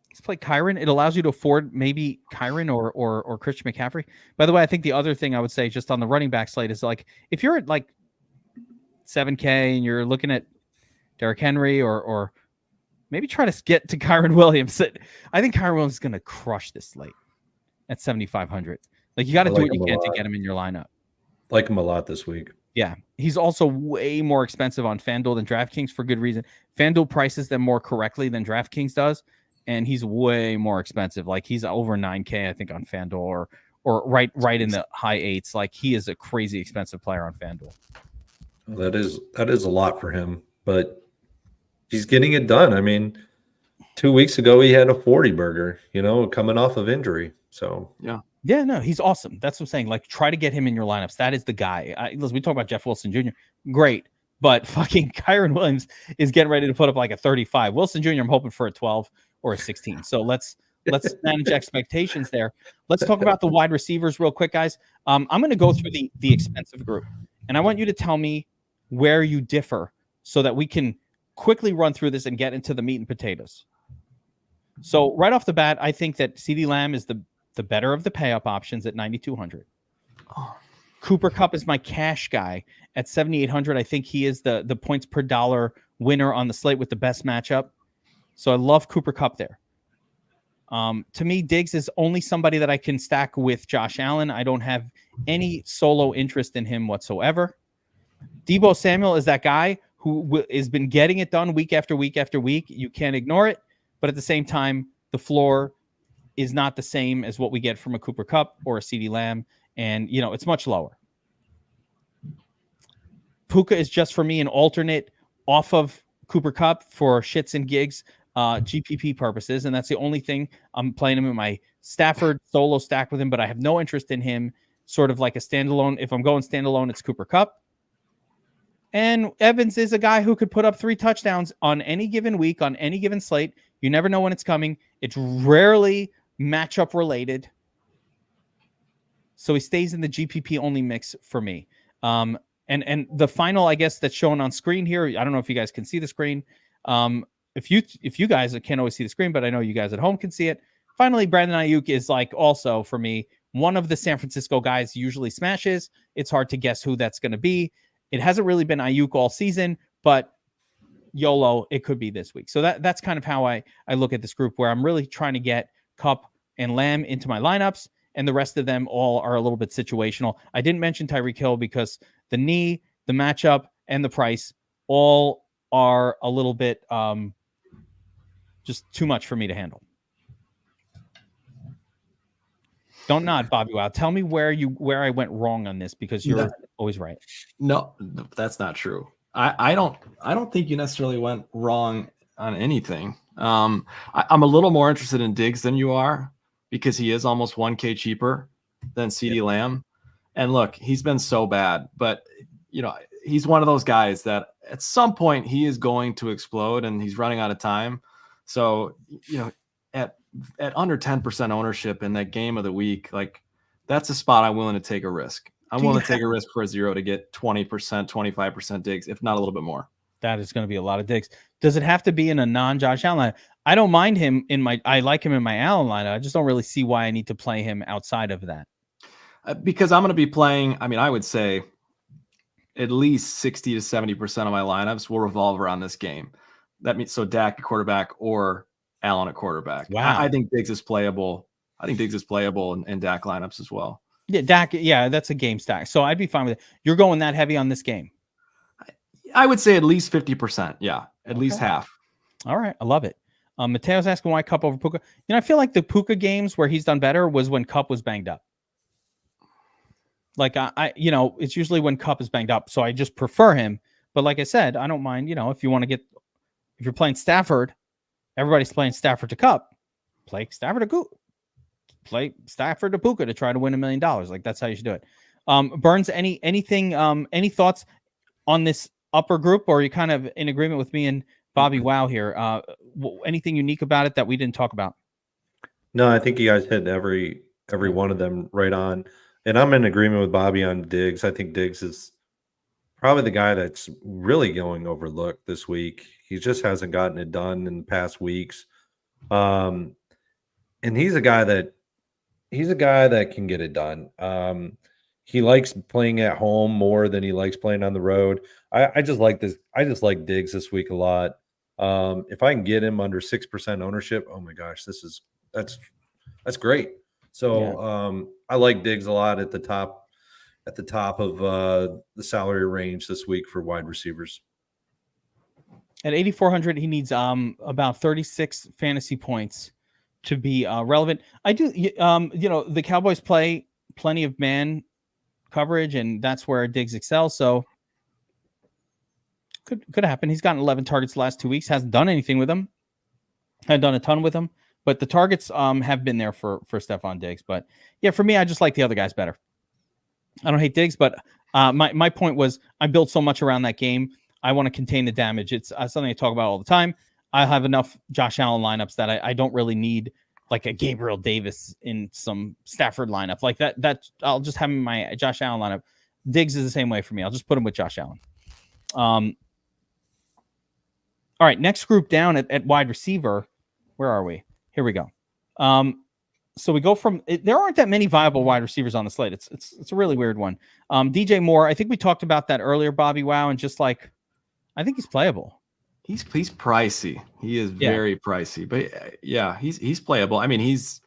Let's play Kyron. It allows you to afford maybe Kyron or Christian McCaffrey. By the way, I think the other thing I would say just on the running back slate is like, if you're at like 7K and you're looking at Derrick Henry or maybe try to get to Kyron Williams. I think Kyron Williams is going to crush this slate at 7,500. Like, you got to do what you can to get him in your lineup. Like him a lot this week. Yeah. He's also way more expensive on Fanduel than DraftKings for good reason. Fanduel prices them more correctly than DraftKings does, and he's way more expensive. Like, he's over 9K, I think, on Fanduel or right in the high 8s. Like, he is a crazy expensive player on FanDuel. That is a lot for him, but he's getting it done. I mean, 2 weeks ago he had a 40 burger, coming off of injury. So Yeah, no, he's awesome. That's what I'm saying. Like, try to get him in your lineups. That is the guy. Listen, we talk about Jeff Wilson Jr. Great, but fucking Kyron Williams is getting ready to put up like a 35. Wilson Jr., I'm hoping for a 12 or a 16. So let's manage expectations there. Let's talk about the wide receivers real quick, guys. I'm going to go through the expensive group, and I want you to tell me where you differ so that we can quickly run through this and get into the meat and potatoes. So right off the bat, I think that CeeDee Lamb is the better of the pay up options at 9,200. Cooper Kupp is my cash guy at 7,800. I think he is the points per dollar winner on the slate with the best matchup. So I love Cooper Kupp there. To me, Diggs is only somebody that I can stack with Josh Allen. I don't have any solo interest in him whatsoever. Deebo Samuel is that guy who has been getting it done week after week after week. You can't ignore it. But at the same time, the floor is not the same as what we get from a Cooper Kupp or a CeeDee Lamb. And, it's much lower. Puka is just for me an alternate off of Cooper Kupp for shits and gigs, GPP purposes. And that's the only thing. I'm playing him in my Stafford solo stack with him, but I have no interest in him sort of like a standalone. If I'm going standalone, it's Cooper Kupp. And Evans is a guy who could put up 3 touchdowns on any given week, on any given slate. You never know when it's coming. It's rarely matchup related. So he stays in the GPP only mix for me. And the final, I guess, that's shown on screen here, I don't know if you guys can see the screen. If you guys can't always see the screen, but I know you guys at home can see it. Finally, Brandon Ayuk is like also for me, one of the San Francisco guys usually smashes. It's hard to guess who that's going to be. It hasn't really been Ayuk all season, but YOLO, it could be this week. So that's kind of how I look at this group, where I'm really trying to get Kupp and Lamb into my lineups, and the rest of them all are a little bit situational. I didn't mention Tyreek Hill because the knee, the matchup, and the price all are a little bit just too much for me to handle. Don't nod, BobbyWow. Tell me where I went wrong on this, because you're always right. No, that's not true. I don't think you necessarily went wrong on anything. I'm a little more interested in Diggs than you are, because he is almost 1K cheaper than CeeDee Lamb. And look, he's been so bad, but he's one of those guys that at some point he is going to explode, and he's running out of time. So, at under 10% ownership in that game of the week, like, that's a spot I'm willing to take a risk. I'm willing to take a risk for a 0 to get 20%, 25% Diggs, if not a little bit more. That is going to be a lot of Diggs. Does it have to be in a non-Josh Allen line? I don't mind him I like him in my Allen line. I just don't really see why I need to play him outside of that. Because I'm going to be playing, I would say at least 60 to 70% of my lineups will revolve around this game. That means so Dak at quarterback or Allen at quarterback. Wow. I think Diggs is playable. I think Diggs is playable in Dak lineups as well. Yeah, Dak. Yeah, that's a game stack. So I'd be fine with it. You're going that heavy on this game? I would say at least 50%. Yeah, at least half. All right, I love it. Mateo's asking why Kupp over Puka. I feel like the Puka games where he's done better was when Kupp was banged up. Like it's usually when Kupp is banged up, so I just prefer him. But like I said, I don't mind. If you're playing Stafford, everybody's playing Stafford to Kupp. Play Stafford to Puka. Play Stafford to Puka to try to win $1 million. Like, that's how you should do it. Burns, any thoughts on this upper group, or are you kind of in agreement with me and BobbyWow here? Anything unique about it that we didn't talk about? No, I think you guys hit every one of them right on. And I'm in agreement with Bobby on Diggs. I think Diggs is probably the guy that's really going overlooked this week. He just hasn't gotten it done in the past weeks. And he's a guy that can get it done. He likes playing at home more than he likes playing on the road. I just like this. I just like Diggs this week a lot. If I can get him under 6% ownership, oh my gosh, that's great. So I like Diggs a lot at the top of the salary range this week for wide receivers. At 8,400, he needs about 36 fantasy points to be relevant. I do, the Cowboys play plenty of man coverage, and that's where Diggs excels. So could happen. He's gotten 11 targets the last 2 weeks. Hasn't done anything with them. Hadn't done a ton with them, but the targets have been there for Stephon Diggs. But yeah, for me, I just like the other guys better. I don't hate Diggs, but my point was I built so much around that game. I want to contain the damage. It's something I talk about all the time. I have enough Josh Allen lineups that I don't really need like a Gabriel Davis in some Stafford lineup like that. That I'll just have him in my Josh Allen lineup. Diggs is the same way for me. I'll just put him with Josh Allen. All right, next group down at wide receiver. Where are we? Here we go. So we go from there aren't that many viable wide receivers on the slate. It's a really weird one. DJ Moore, I think we talked about that earlier, BobbyWow, and just like I think he's playable. He's pricey. He is very pricey, but yeah, he's playable. I mean, he's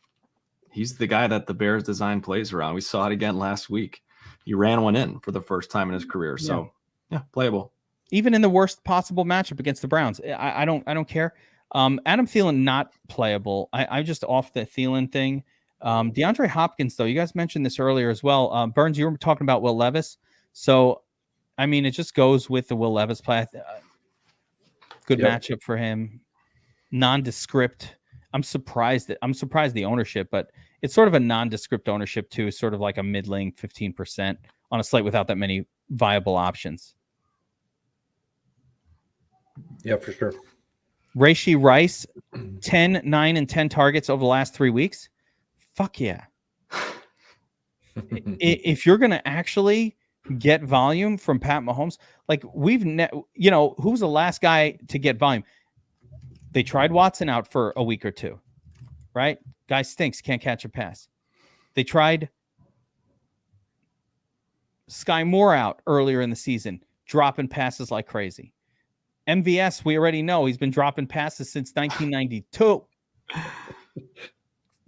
the guy that the Bears design plays around. We saw it again last week. He ran one in for the first time in his career. So yeah, playable. Even in the worst possible matchup against the Browns, I don't care. Adam Thielen not playable. I'm just off the Thielen thing. DeAndre Hopkins, though, you guys mentioned this earlier as well. Burns, you were talking about Will Levis. So, I mean, it just goes with the Will Levis play. Good matchup for him. Nondescript. I'm surprised the ownership, but it's sort of a nondescript ownership too. Sort of like a middling 15% on a slate without that many viable options. Yeah, for sure. Rashee Rice, 10, 9, and 10 targets over the last 3 weeks. Fuck yeah. If you're going to actually get volume from Pat Mahomes, like who was the last guy to get volume? They tried Watson out for a week or two, right? Guy stinks, can't catch a pass. They tried Sky Moore out earlier in the season, dropping passes like crazy. MVS, we already know he's been dropping passes since 1992.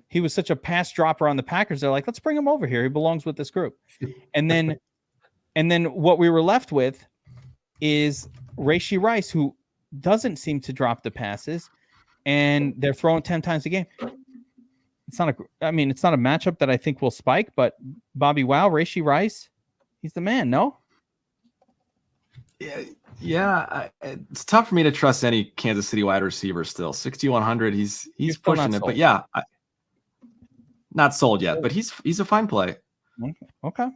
He was such a pass dropper on the Packers. They're like, let's bring him over here. He belongs with this group. And then what we were left with is Rashee Rice, who doesn't seem to drop the passes, and they're throwing 10 times a game. It's not a matchup that I think will spike, but BobbyWow, Rashee Rice, he's the man, no? Yeah, it's tough for me to trust any Kansas City wide receiver still. 6,100, he's pushing it, but yeah, not sold yet, but he's a fine play. Okay.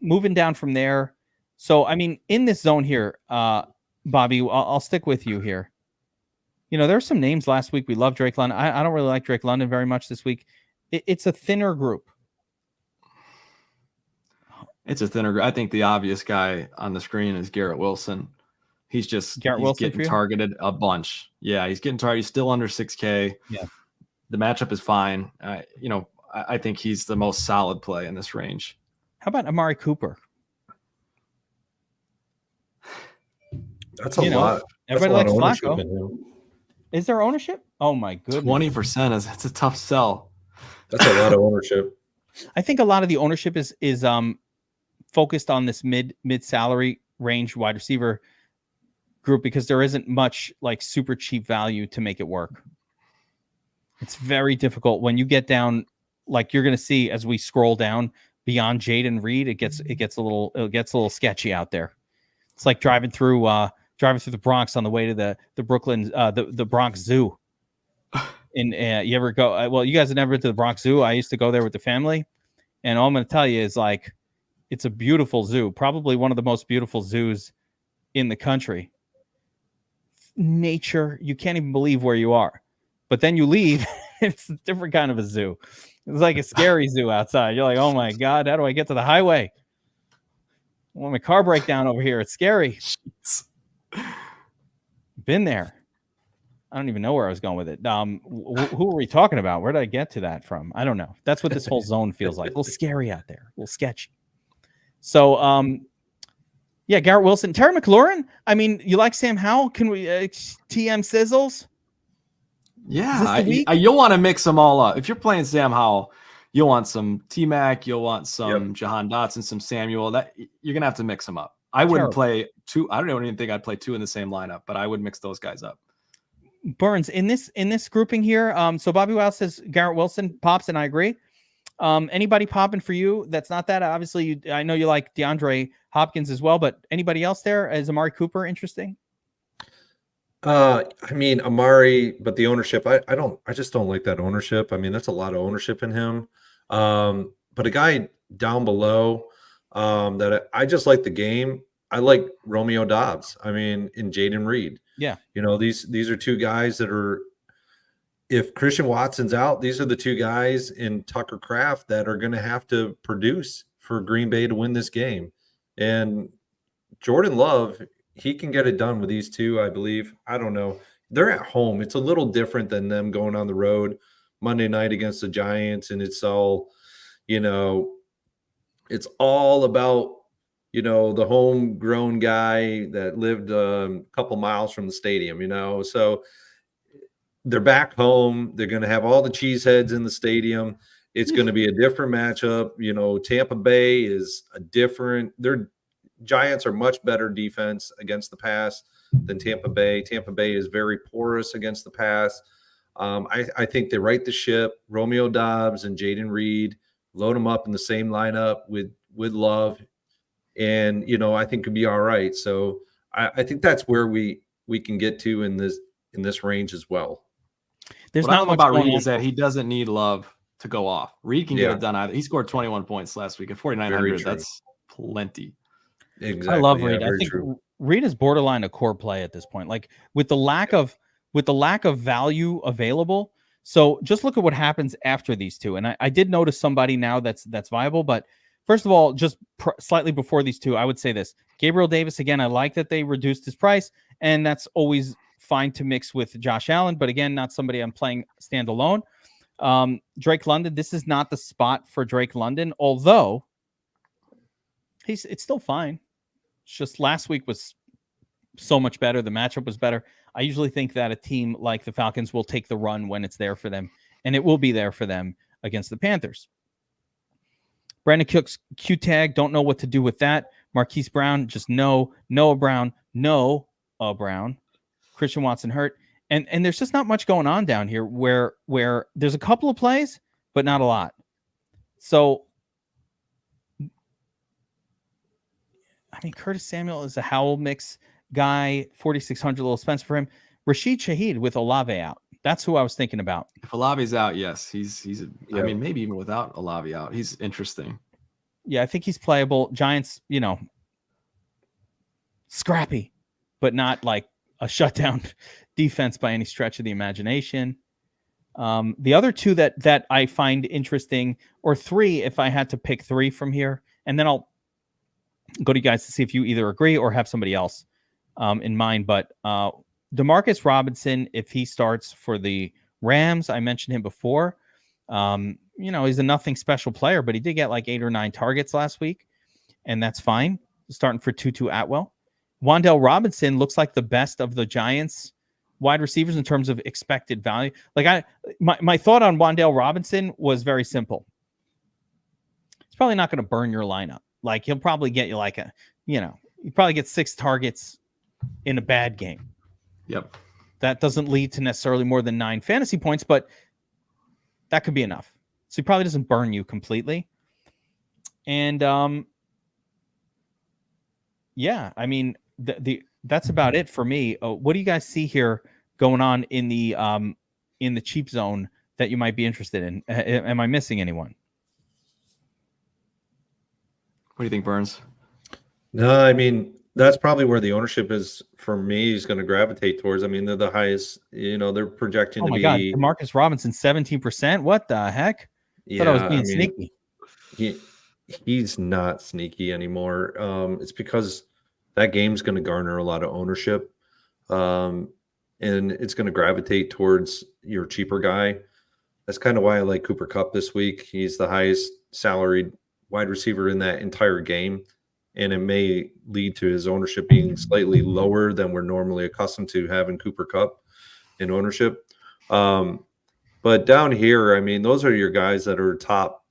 Moving down from there. So, I mean, in this zone here, Bobby, I'll stick with you here. You know, there are some names last week. We love Drake London. I don't really like Drake London very much this week. It's a thinner group. It's a thinner group. I think the obvious guy on the screen is Garrett Wilson. He's getting targeted a bunch. Yeah, he's getting targeted. He's still under 6K. Yeah. The matchup is fine. I think he's the most solid play in this range. How about Amari Cooper? That's a lot. Everybody likes Flacco. Is there ownership? Oh my goodness. 20% it's a tough sell. That's a lot of ownership. I think a lot of the ownership is focused on this mid salary range wide receiver group because there isn't much like super cheap value to make it work. It's very difficult when you get down, like you're going to see as we scroll down beyond Jaden Reed, it gets a little sketchy out there. It's like driving through the Bronx on the way to the Brooklyn the Bronx Zoo. You ever go? Well, you guys have never been to the Bronx Zoo. I used to go there with the family, and all I'm going to tell you is like it's a beautiful zoo, probably one of the most beautiful zoos in the country. Nature, you can't even believe where you are. But then you leave, it's a different kind of a zoo. It's like a scary zoo outside. You're like, oh my God, how do I get to the highway? When my car break down over here, it's scary. Been there. I don't even know where I was going with it. Who are we talking about? Where did I get to that from? I don't know. That's what this whole zone feels like. A little scary out there, a little sketchy. So, Garrett Wilson, Terry McLaurin. I mean, you like Sam Howell? Can we TM sizzles? Yeah, you'll want to mix them all up. If you're playing Sam Howell, you'll want some T-Mac, you'll want some Jahan Dotson, some Samuel. That you're gonna have to mix them up. I wouldn't play two. I don't even think I'd play two in the same lineup, but I would mix those guys up. Burns in this grouping here. So BobbyWow says Garrett Wilson pops, and I agree. Anybody popping for you? That's not that. Obviously, I know you like DeAndre Hopkins as well, but anybody else there? Is Amari Cooper interesting? I mean, Amari, but the ownership, I just don't like that ownership. I mean, that's a lot of ownership in him. But a guy down below that I just like the game. I like Romeo Dobbs. I mean, in Jaden Reed. Yeah. These are two guys that are, if Christian Watson's out, these are the two guys in Tucker Kraft that are going to have to produce for Green Bay to win this game. And Jordan Love, he can get it done with these two, I believe. I don't know. They're at home. It's a little different than them going on the road Monday night against the Giants. And it's all, it's all about, the homegrown guy that lived a couple miles from the stadium, So they're back home. They're going to have all the cheeseheads in the stadium. It's going to be a different matchup. Tampa Bay is their Giants are much better defense against the pass than Tampa Bay. Tampa Bay is very porous against the pass. I think they right the ship. Romeo Dobbs and Jaden Reed, load them up in the same lineup with Love. And, I think could be all right. So I think that's where we can get to in this range as well. There's what not I love much about going Reed on. is that he doesn't need Love to go off. Reed can get it done either. He scored 21 points last week at 4,900. That's plenty. Exactly. I love Reed. Yeah, I think Reed is borderline a core play at this point. Like with the lack of value available. So just look at what happens after these two. And I did notice somebody now that's viable. But first of all, just slightly before these two, I would say this: Gabriel Davis. Again, I like that they reduced his price, and that's always fine to mix with Josh Allen. But again, not somebody I'm playing standalone. Drake London. This is not the spot for Drake London, although it's still fine. It's just last week was so much better. The matchup was better. I usually think that a team like the Falcons will take the run when it's there for them, and it will be there for them against the Panthers. Brandon Cooks Q tag. Don't know what to do with that. Marquise Brown, just no. Noah Brown, no. Brown. Christian Watson hurt. And there's just not much going on down here where there's a couple of plays, but not a lot. So, I mean, Curtis Samuel is a Howell mix guy, 4,600, a little expensive for him. Rashid Shaheed with Olave out. That's who I was thinking about. If Olave's out, yes, he's. I mean, maybe even without Olave out, he's interesting. Yeah, I think he's playable. Giants, scrappy, but not like a shutdown defense by any stretch of the imagination. The other two that I find interesting, or three, if I had to pick three from here, and then I'll go to you guys to see if you either agree or have somebody else in mind. But Demarcus Robinson, if he starts for the Rams, I mentioned him before. He's a nothing special player, but he did get like 8 or 9 targets last week, and that's fine. Starting for Tutu Atwell. Wan'Dale Robinson looks like the best of the Giants wide receivers in terms of expected value. Like my thought on Wan'Dale Robinson was very simple. He's probably not going to burn your lineup. Like he'll probably get you you probably get 6 targets in a bad game. Yep. That doesn't lead to necessarily more than 9 fantasy points, but that could be enough. So he probably doesn't burn you completely. And I mean, that's about it for me. What do you guys see here going on in the cheap zone that you might be interested in? Am I missing anyone? What do you think, Burns? No, I mean, that's probably where the ownership is for me is going to gravitate towards. I mean, they're the highest, they're projecting to be. Oh my God, Marcus Robinson, 17%. What the heck? I thought I was being sneaky. He's not sneaky anymore. It's because that game's going to garner a lot of ownership. And it's going to gravitate towards your cheaper guy. That's kind of why I like Cooper Kupp this week. He's the highest salaried wide receiver in that entire game. And it may lead to his ownership being slightly lower than we're normally accustomed to having Cooper Kupp in ownership. But down here, I mean, those are your guys that are top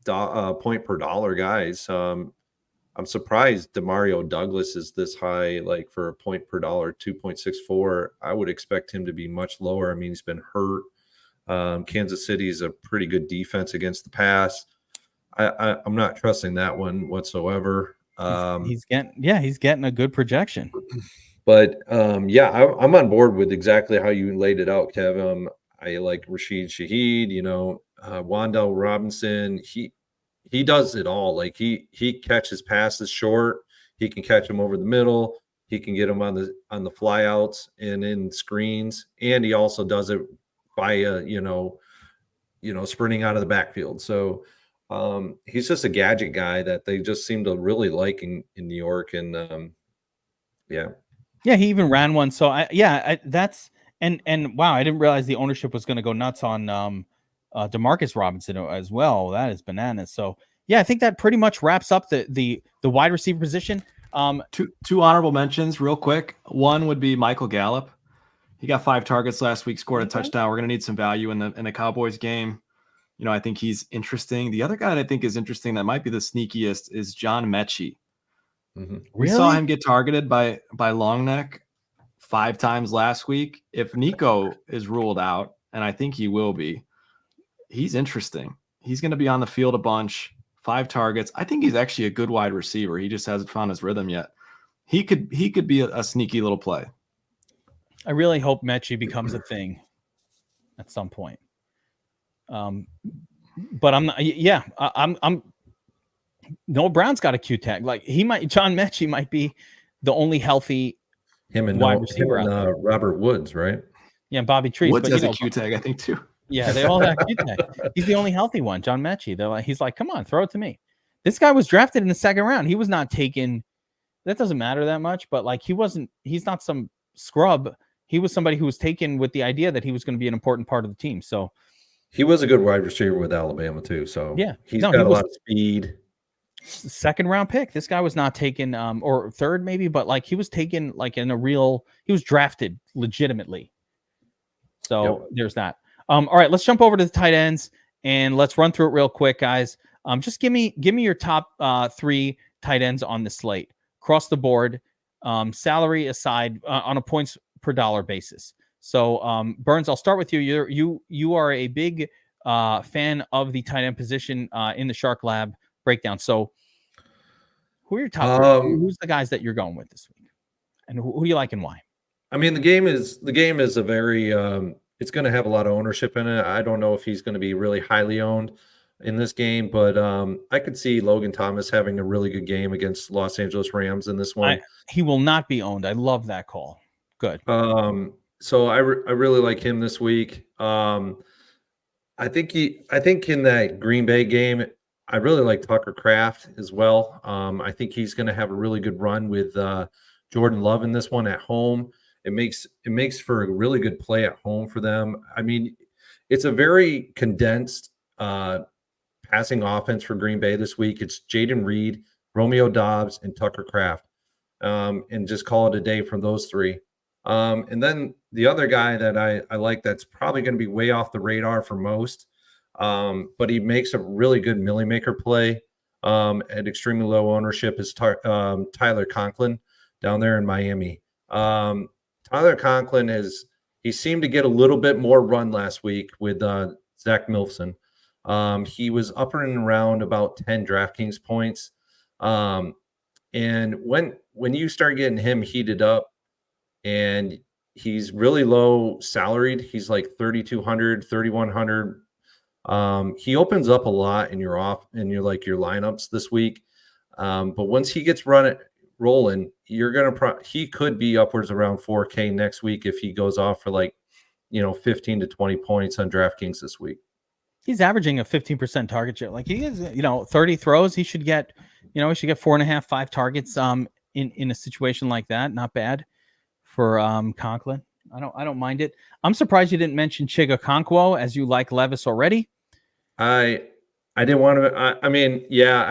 point per dollar guys. I'm surprised Demario Douglas is this high, like for a point per dollar, 2.64. I would expect him to be much lower. I mean, he's been hurt. Kansas City is a pretty good defense against the pass. I'm not trusting that one whatsoever. He's getting a good projection. But I'm on board with exactly how you laid it out, Kev. I like Rashid Shaheed, Wandell Robinson. He does it all. Like he catches passes short. He can catch them over the middle. He can get them on the flyouts and in screens, and he also does it via sprinting out of the backfield. So he's just a gadget guy that they just seem to really like in New York, and Yeah, he even ran one. So that's and wow, I didn't realize the ownership was going to go nuts on Demarcus Robinson as well. That is bananas. So yeah, I think that pretty much wraps up the wide receiver position. Two honorable mentions real quick. One would be Michael Gallup. He got 5 targets last week, scored a touchdown. We're going to need some value in the Cowboys game. I think he's interesting. The other guy that I think is interesting that might be the sneakiest is John Mechie. Mm-hmm. We saw him get targeted by Longneck 5 times last week. If Nico is ruled out, and I think he will be, he's interesting. He's going to be on the field a bunch, 5 targets. I think he's actually a good wide receiver. He just hasn't found his rhythm yet. He could be a sneaky little play. I really hope Mechie becomes a thing at some point. But I'm not. Yeah, I'm. Noah Brown's got a Q tag. Like John Mechie might be the only healthy wide receiver out there. Robert Woods, right? Yeah, Bobby Trees. Woods has a Q tag, I think, too. Yeah, they all have Q tag. He's the only healthy one, John Mechie. He's like, come on, throw it to me. This guy was drafted in the 2nd round. He was not taken. That doesn't matter that much, but like he's not some scrub. He was somebody who was taken with the idea that he was going to be an important part of the team. So he was a good wide receiver with Alabama too. So yeah, he got a lot of speed. 2nd round pick. This guy was not taken or 3rd maybe, but like he was taken like he was drafted legitimately. So There's that. All right, let's jump over to the tight ends and let's run through it real quick, guys. Just give me your top 3 tight ends on the slate across the board, salary aside, on a points per dollar basis. So Burns, I'll start with you. You are a big fan of the tight end position in the Shark Lab breakdown. So who are your top? Who's the guys that you're going with this week, and who do you like and why? I mean, the game is a very it's going to have a lot of ownership in it. I don't know if he's going to be really highly owned in this game, but I could see Logan Thomas having a really good game against Los Angeles Rams in this one. He will not be owned. I love that call. Good. So I really like him this week. I think in that Green Bay game, I really like Tucker Kraft as well. I think he's going to have a really good run with Jordan Love in this one at home. It makes for a really good play at home for them. I mean, it's a very condensed passing offense for Green Bay this week. It's Jaden Reed, Romeo Doubs, and Tucker Kraft, and just call it a day from those 3. And then the other guy that I like that's probably going to be way off the radar for most, but he makes a really good millie maker play at extremely low ownership is Tyler Conklin down there in Miami. Tyler Conklin he seemed to get a little bit more run last week with Zach Milson. He was up and around about 10 DraftKings points. And when you start getting him heated up, and he's really low salaried, he's like 3,200, 3,100. He opens up a lot in your lineups this week. But once he gets rolling, he could be upwards around 4K next week if he goes off for 15 to 20 points on DraftKings this week. He's averaging a 15% target share. Like he is, 30 throws. He should get, 4.5, 5 targets in a situation like that. Not bad for Conklin. I don't mind it. I'm surprised you didn't mention Chiga Okonkwo as you like Levis already. I didn't want to. I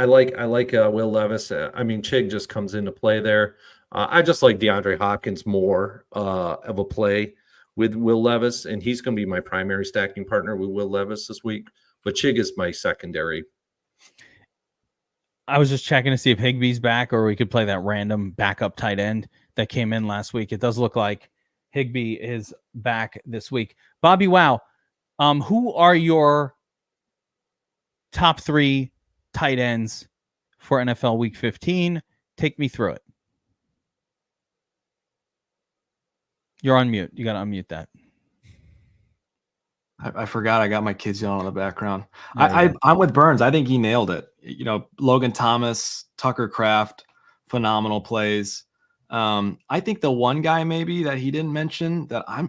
like Will Levis. Chig just comes into play there. I just like DeAndre Hopkins more of a play with Will Levis, and he's going to be my primary stacking partner with Will Levis this week. But Chig is my secondary. I was just checking to see if Higbee's back, or we could play that random backup tight end that came in last week. It does look like Higbee is back this week. BobbyWow, Who are your top 3 tight ends for NFL Week 15? Take me through it. You're on mute. You got to unmute that. I forgot I got my kids yelling in the background. I'm with Burns. I think he nailed it. Logan Thomas, Tucker Kraft, phenomenal plays. I think the one guy maybe that he didn't mention that I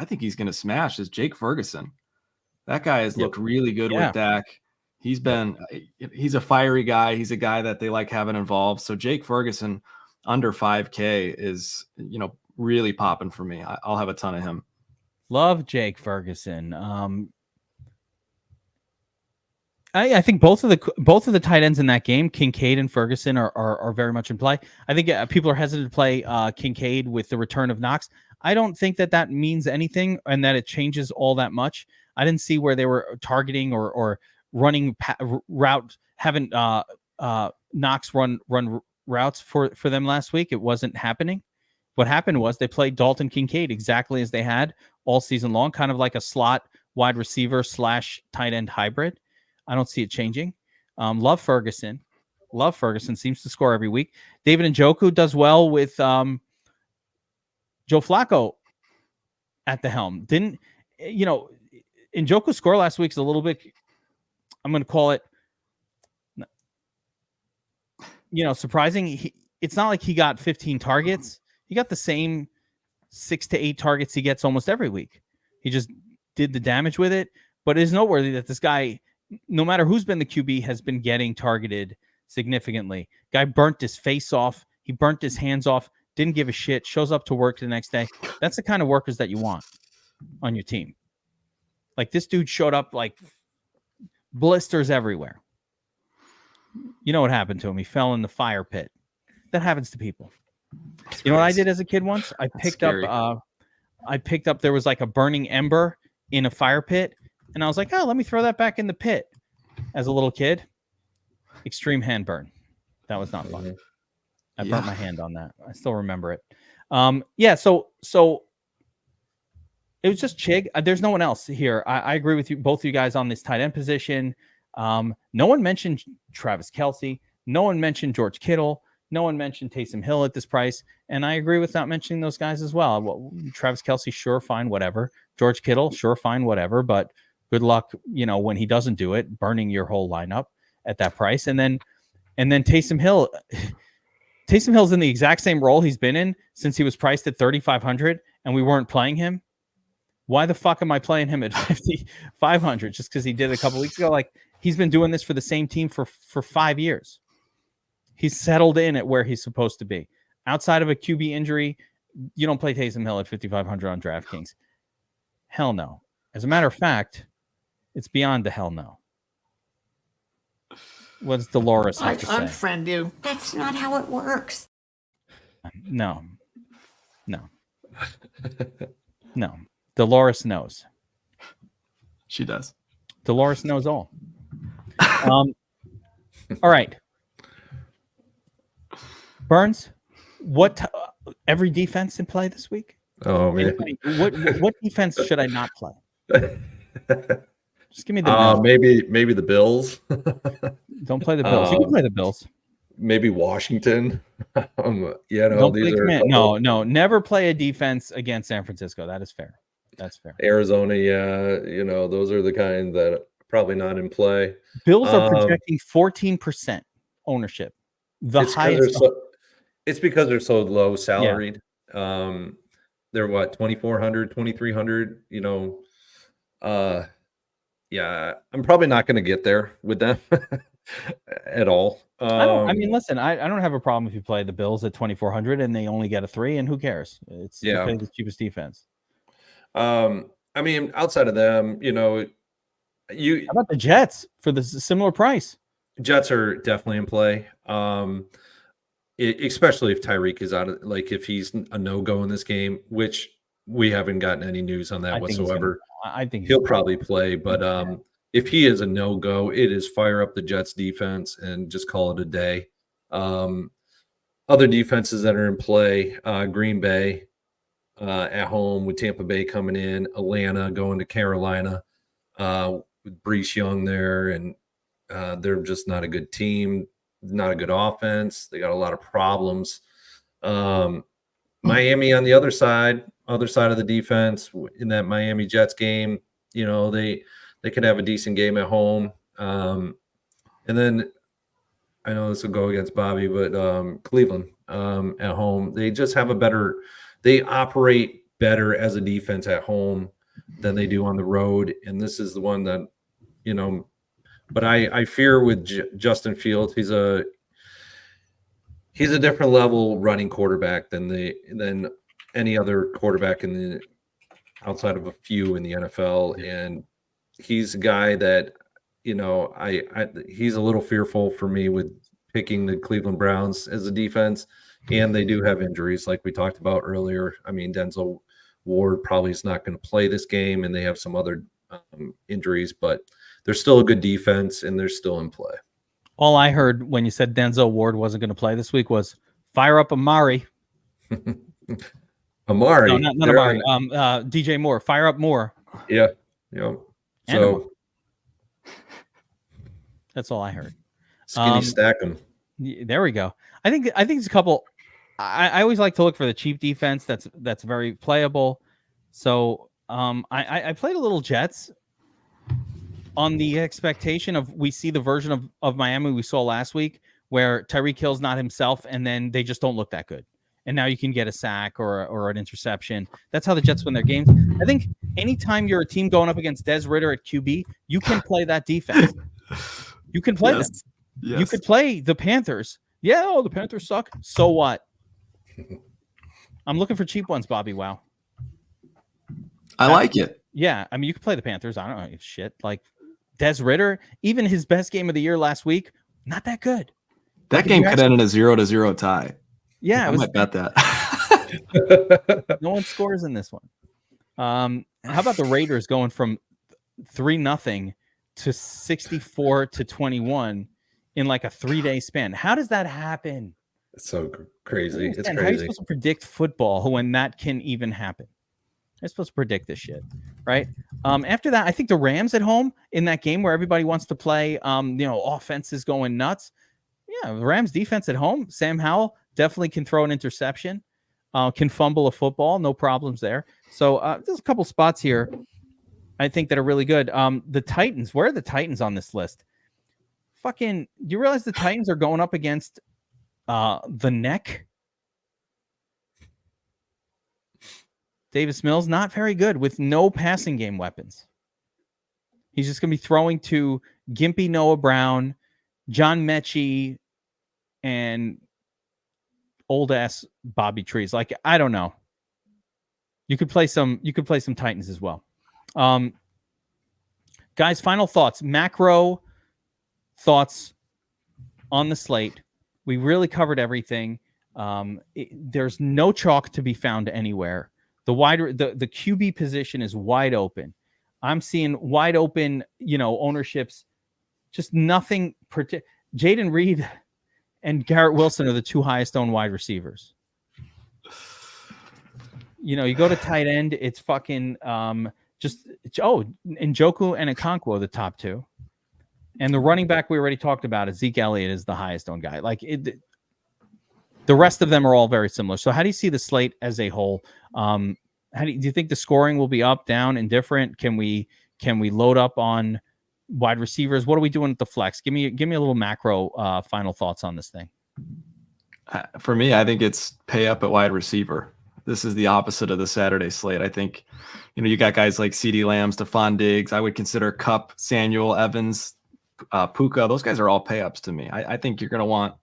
think he's going to smash is Jake Ferguson. That guy has looked really good with Dak. He's a fiery guy. He's a guy that they like having involved. So Jake Ferguson under 5K is, really popping for me. I'll have a ton of him. Love Jake Ferguson. I think both of the tight ends in that game, Kincaid and Ferguson, are very much in play. I think people are hesitant to play Kincaid with the return of Knox. I don't think that means anything and that it changes all that much. I didn't see where they were targeting or running route, having Knox run routes for them last week. It wasn't happening. What happened was they played Dalton Kincaid exactly as they had all season long, kind of like a slot wide receiver / tight end hybrid. I don't see it changing. Love Ferguson. Seems to score every week. David Njoku does well with Joe Flacco at the helm. Njoku's score last week's a little bit, I'm going to call it, surprising. It's not like he got 15 targets. He got the same 6 to 8 targets he gets almost every week. He just did the damage with it. But it is noteworthy that this guy, no matter who's been the QB, has been getting targeted significantly. Guy burnt his face off. He burnt his hands off. Didn't give a shit. Shows up to work the next day. That's the kind of workers that you want on your team. Like this dude showed up like blisters everywhere. You know what happened to him? He fell in the fire pit. That happens to people. You know what I did as a kid once? I picked up there was like a burning ember in a fire pit, and I was like, oh, let me throw that back in the pit. As a little kid, extreme hand burn. That was not fun. I burnt my hand on that. I still remember it. So it was just Chig. There's no one else here. I agree with you, both of you guys, on this tight end position. No one mentioned Travis Kelce. No one mentioned George Kittle. No one mentioned Taysom Hill at this price. And I agree with not mentioning those guys as well. Travis Kelce, sure, fine, whatever. George Kittle, sure, fine, whatever. But good luck, when he doesn't do it, burning your whole lineup at that price. And then Taysom Hill. Taysom Hill's in the exact same role he's been in since he was priced at 3,500 and we weren't playing him. Why the fuck am I playing him at 5,500 just because he did a couple weeks ago? Like, he's been doing this for the same team for 5 years. He's settled in at where he's supposed to be. Outside of a QB injury, you don't play Taysom Hill at 5,500 on DraftKings. Hell no. As a matter of fact, it's beyond the hell no. What's Dolores have to say? I unfriend you. That's not how it works. No. Dolores knows. She does. Dolores knows all. All right. Burns, every defense in play this week? Oh man, what defense should I not play? Just give me the maybe the Bills. Don't play the Bills. You can play the Bills. Maybe Washington. Don't play no. Never play a defense against San Francisco. That is fair. That's fair. Arizona, those are the kind that are probably not in play. Bills are projecting 14% ownership. The highest. It's because they're so low salaried. Yeah. They're what, 2,400, 2,300, I'm probably not going to get there with them at all. Listen, I don't have a problem if you play the Bills at 2,400 and they only get a 3, and who cares? It's the cheapest defense. Outside of them, how about the Jets for the similar price? Jets are definitely in play. Especially if Tyreek is out of, like, if he's a no-go in this game, which we haven't gotten any news on that whatsoever. I think he'll probably play, but if he is a no-go, it is fire up the Jets defense and just call it a day. Other defenses that are in play, Green Bay, at home with Tampa Bay coming in, Atlanta going to Carolina with Brees Young there, and they're just not a good team, not a good offense. They got a lot of problems. Miami on the other side of the defense in that Miami Jets game, they could have a decent game at home. And then I know this will go against Bobby, but Cleveland at home, they just have they operate better as a defense at home than they do on the road. And this is the one that, but I fear with Justin Fields, he's a different level running quarterback than any other quarterback outside of a few in the NFL. And he's a guy that, he's a little fearful for me with picking the Cleveland Browns as a defense. And they do have injuries like we talked about earlier. I mean, Denzel Ward probably is not going to play this game, and they have some other injuries, but they're still a good defense and they're still in play. All I heard when you said Denzel Ward wasn't going to play this week was fire up Amari. Amari. No, not Amari. DJ Moore. Fire up Moore. Yeah. So that's all I heard. Skinny stack them. There we go. I think it's a couple. I always like to look for the cheap defense that's very playable. So I played a little Jets on the expectation of we see the version of Miami we saw last week where Tyreek Hill's not himself and then they just don't look that good. And now you can get a sack or an interception. That's how the Jets win their games. I think anytime you're a team going up against Des Ridder at QB, you can play that defense. You can play them. Yes. You could play the Panthers. Yeah, the Panthers suck. So what? I'm looking for cheap ones, BobbyWow. I like it. Yeah, I mean, you could play the Panthers. I don't know shit. Like Des Ridder, even his best game of the year last week, not that good. That game could end in a 0-0 tie. Yeah, I might bet that. No one scores in this one. How about the Raiders going from 3-0 to 64-21 in like a 3-day span? How does that happen? It's so crazy. It's crazy. How are you supposed to predict football when that can even happen? You're supposed to predict this shit, right? After that, I think the Rams at home in that game where everybody wants to play, offense is going nuts. Yeah, the Rams defense at home. Sam Howell definitely can throw an interception, can fumble a football, no problems there. So there's a couple spots here I think that are really good. The Titans, where are the Titans on this list? Do you realize the Titans are going up against the neck? Davis Mills, not very good with no passing game weapons. He's just going to be throwing to Gimpy Noah Brown, John Mechie, and old ass Bobby Trees. Like, I don't know. You could play some Titans as well. Guys, final thoughts. Macro thoughts on the slate. We really covered everything. There's no chalk to be found anywhere. The QB position is wide open. I'm seeing wide open, ownerships. Just nothing. Jaden Reed and Garrett Wilson are the two highest owned wide receivers. You go to tight end, it's fucking Njoku and Okonkwo are the top two. And the running back we already talked about is Zeke Elliott is the highest owned guy. The rest of them are all very similar. So how do you see the slate as a whole? Do you think the scoring will be up, down, indifferent? Can we load up on wide receivers? What are we doing with the flex? Give me a little macro final thoughts on this thing. For me, I think it's pay up at wide receiver. This is the opposite of the Saturday slate. I think, you got guys like CeeDee Lamb, Stephon Diggs. I would consider Kupp, Samuel, Evans, Puka. Those guys are all pay ups to me. I think you're going to want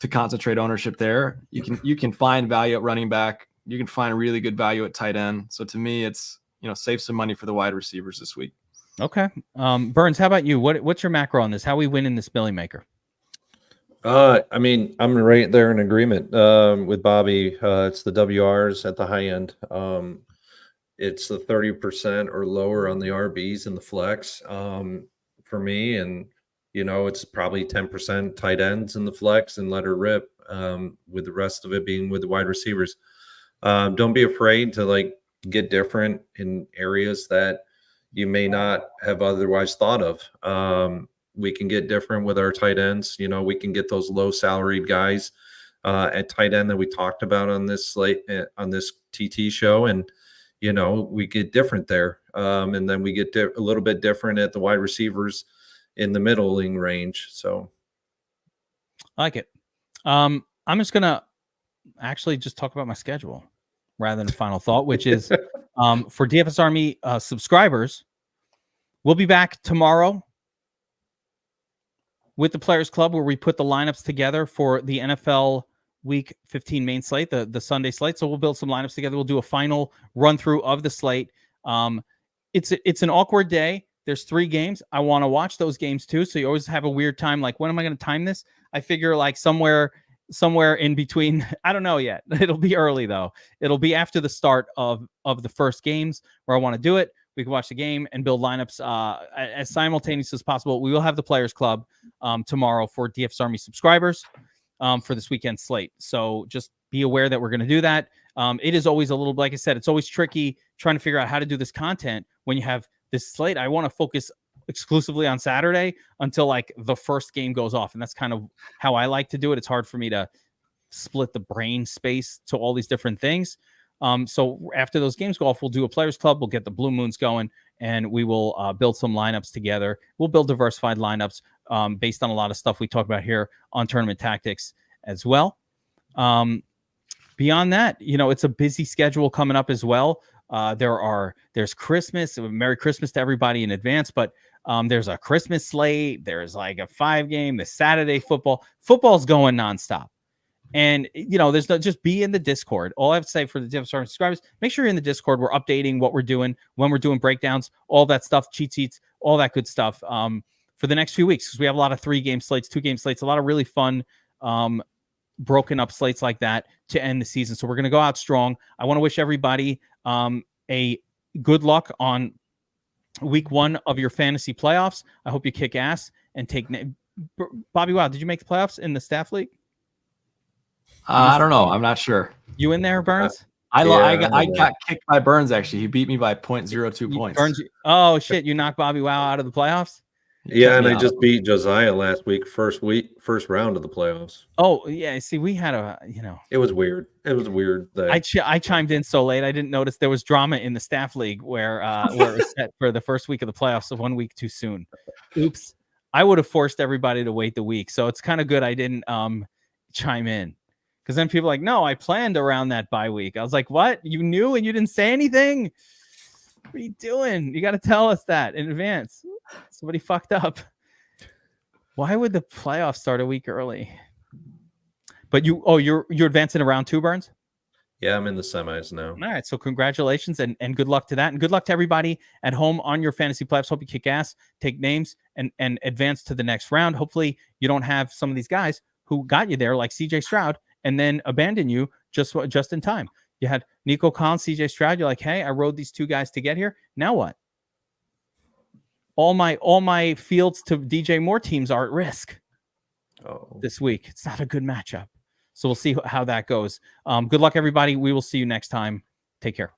to concentrate ownership there. You can find value at running back. You can find really good value at tight end. So to me, it's, save some money for the wide receivers this week. Okay. Burns, how about you? What's your macro on this? How we win in this Billy Maker? I'm right there in agreement with Bobby. It's the WRs at the high end. It's the 30% or lower on the RBs and the flex for me. And, it's probably 10% tight ends in the flex and let her rip with the rest of it being with the wide receivers. Don't be afraid to like get different in areas that you may not have otherwise thought of. We can get different with our tight ends. You know, we can get those low salaried guys at tight end that we talked about on this slate, on this TT show. And, you know, we get different there. And then we get a little bit different at the wide receivers in the middling range. So I like it. I'm just going to actually just talk about my schedule rather than a final thought, which is for DFS Army subscribers, we'll be back tomorrow with the Players Club, where we put the lineups together for the NFL Week 15 main slate, the Sunday slate. So we'll build some lineups together. We'll do a final run through of the slate. It's an awkward day. There's 3 games. I want to watch those games too. So you always have a weird time. Like, when am I going to time this? I figure like somewhere in between. I don't know yet. It'll be early though. It'll be after the start of the first games where I want to do it. We can watch the game and build lineups as simultaneous as possible. We will have the Players Club tomorrow for DFS Army subscribers for this weekend slate. So just be aware that we're going to do that. It is always a little, like I said, it's always tricky trying to figure out how to do this content when you have this slate. I want to focus exclusively on Saturday until like the first game goes off. And that's kind of how I like to do it. It's hard for me to split the brain space to all these different things. So after those games go off, we'll do a Players Club. We'll get the Blue Moons going, and we will build some lineups together. We'll build diversified lineups based on a lot of stuff we talk about here on Tournament Tactics as well. Beyond that, you know, it's a busy schedule coming up as well. There's Christmas. Merry Christmas to everybody in advance, but there's a Christmas slate. There's like a 5-game, the Saturday football. Football's going nonstop. And, you know, just be in the Discord. All I have to say for the DFS Army subscribers, make sure you're in the Discord. We're updating what we're doing, when we're doing breakdowns, all that stuff, cheat sheets, all that good stuff for the next few weeks, because we have a lot of 3-game slates, 2-game slates, a lot of really fun broken up slates like that to end the season. So we're going to go out strong. I want to wish everybody a good luck on week 1 of your fantasy playoffs. I hope you kick ass and take BobbyWow. Did you make the playoffs in the staff league? I don't know. I'm not sure. You in there, Burns? I got kicked by Burns, actually. He beat me by 0.02 points. Burns, oh, shit. You knocked BobbyWow out of the playoffs? Yeah, and I just beat Josiah last week, first round of the playoffs. Oh, yeah. See, we had it was weird. It was weird. I chimed in so late. I didn't notice there was drama in the staff league where it was set for the first week of the playoffs, so 1 week too soon. Oops. I would have forced everybody to wait the week. So it's kind of good I didn't chime in. Because then people are like, no, I planned around that bye week. I was like, what? You knew and you didn't say anything? What are you doing? You got to tell us that in advance. Somebody fucked up. Why would the playoffs start a week early? But you're advancing to round 2, Burns? Yeah, I'm in the semis now. All right, so congratulations and good luck to that. And good luck to everybody at home on your fantasy playoffs. Hope you kick ass, take names, and advance to the next round. Hopefully you don't have some of these guys who got you there, like CJ Stroud, and then abandon you just in time. You had Nico Collins, CJ Stroud. You're like, hey, I rode these 2 guys to get here. Now what? All my Fields to DJ Moore teams are at risk this week. It's not a good matchup. So we'll see how that goes. Good luck, everybody. We will see you next time. Take care.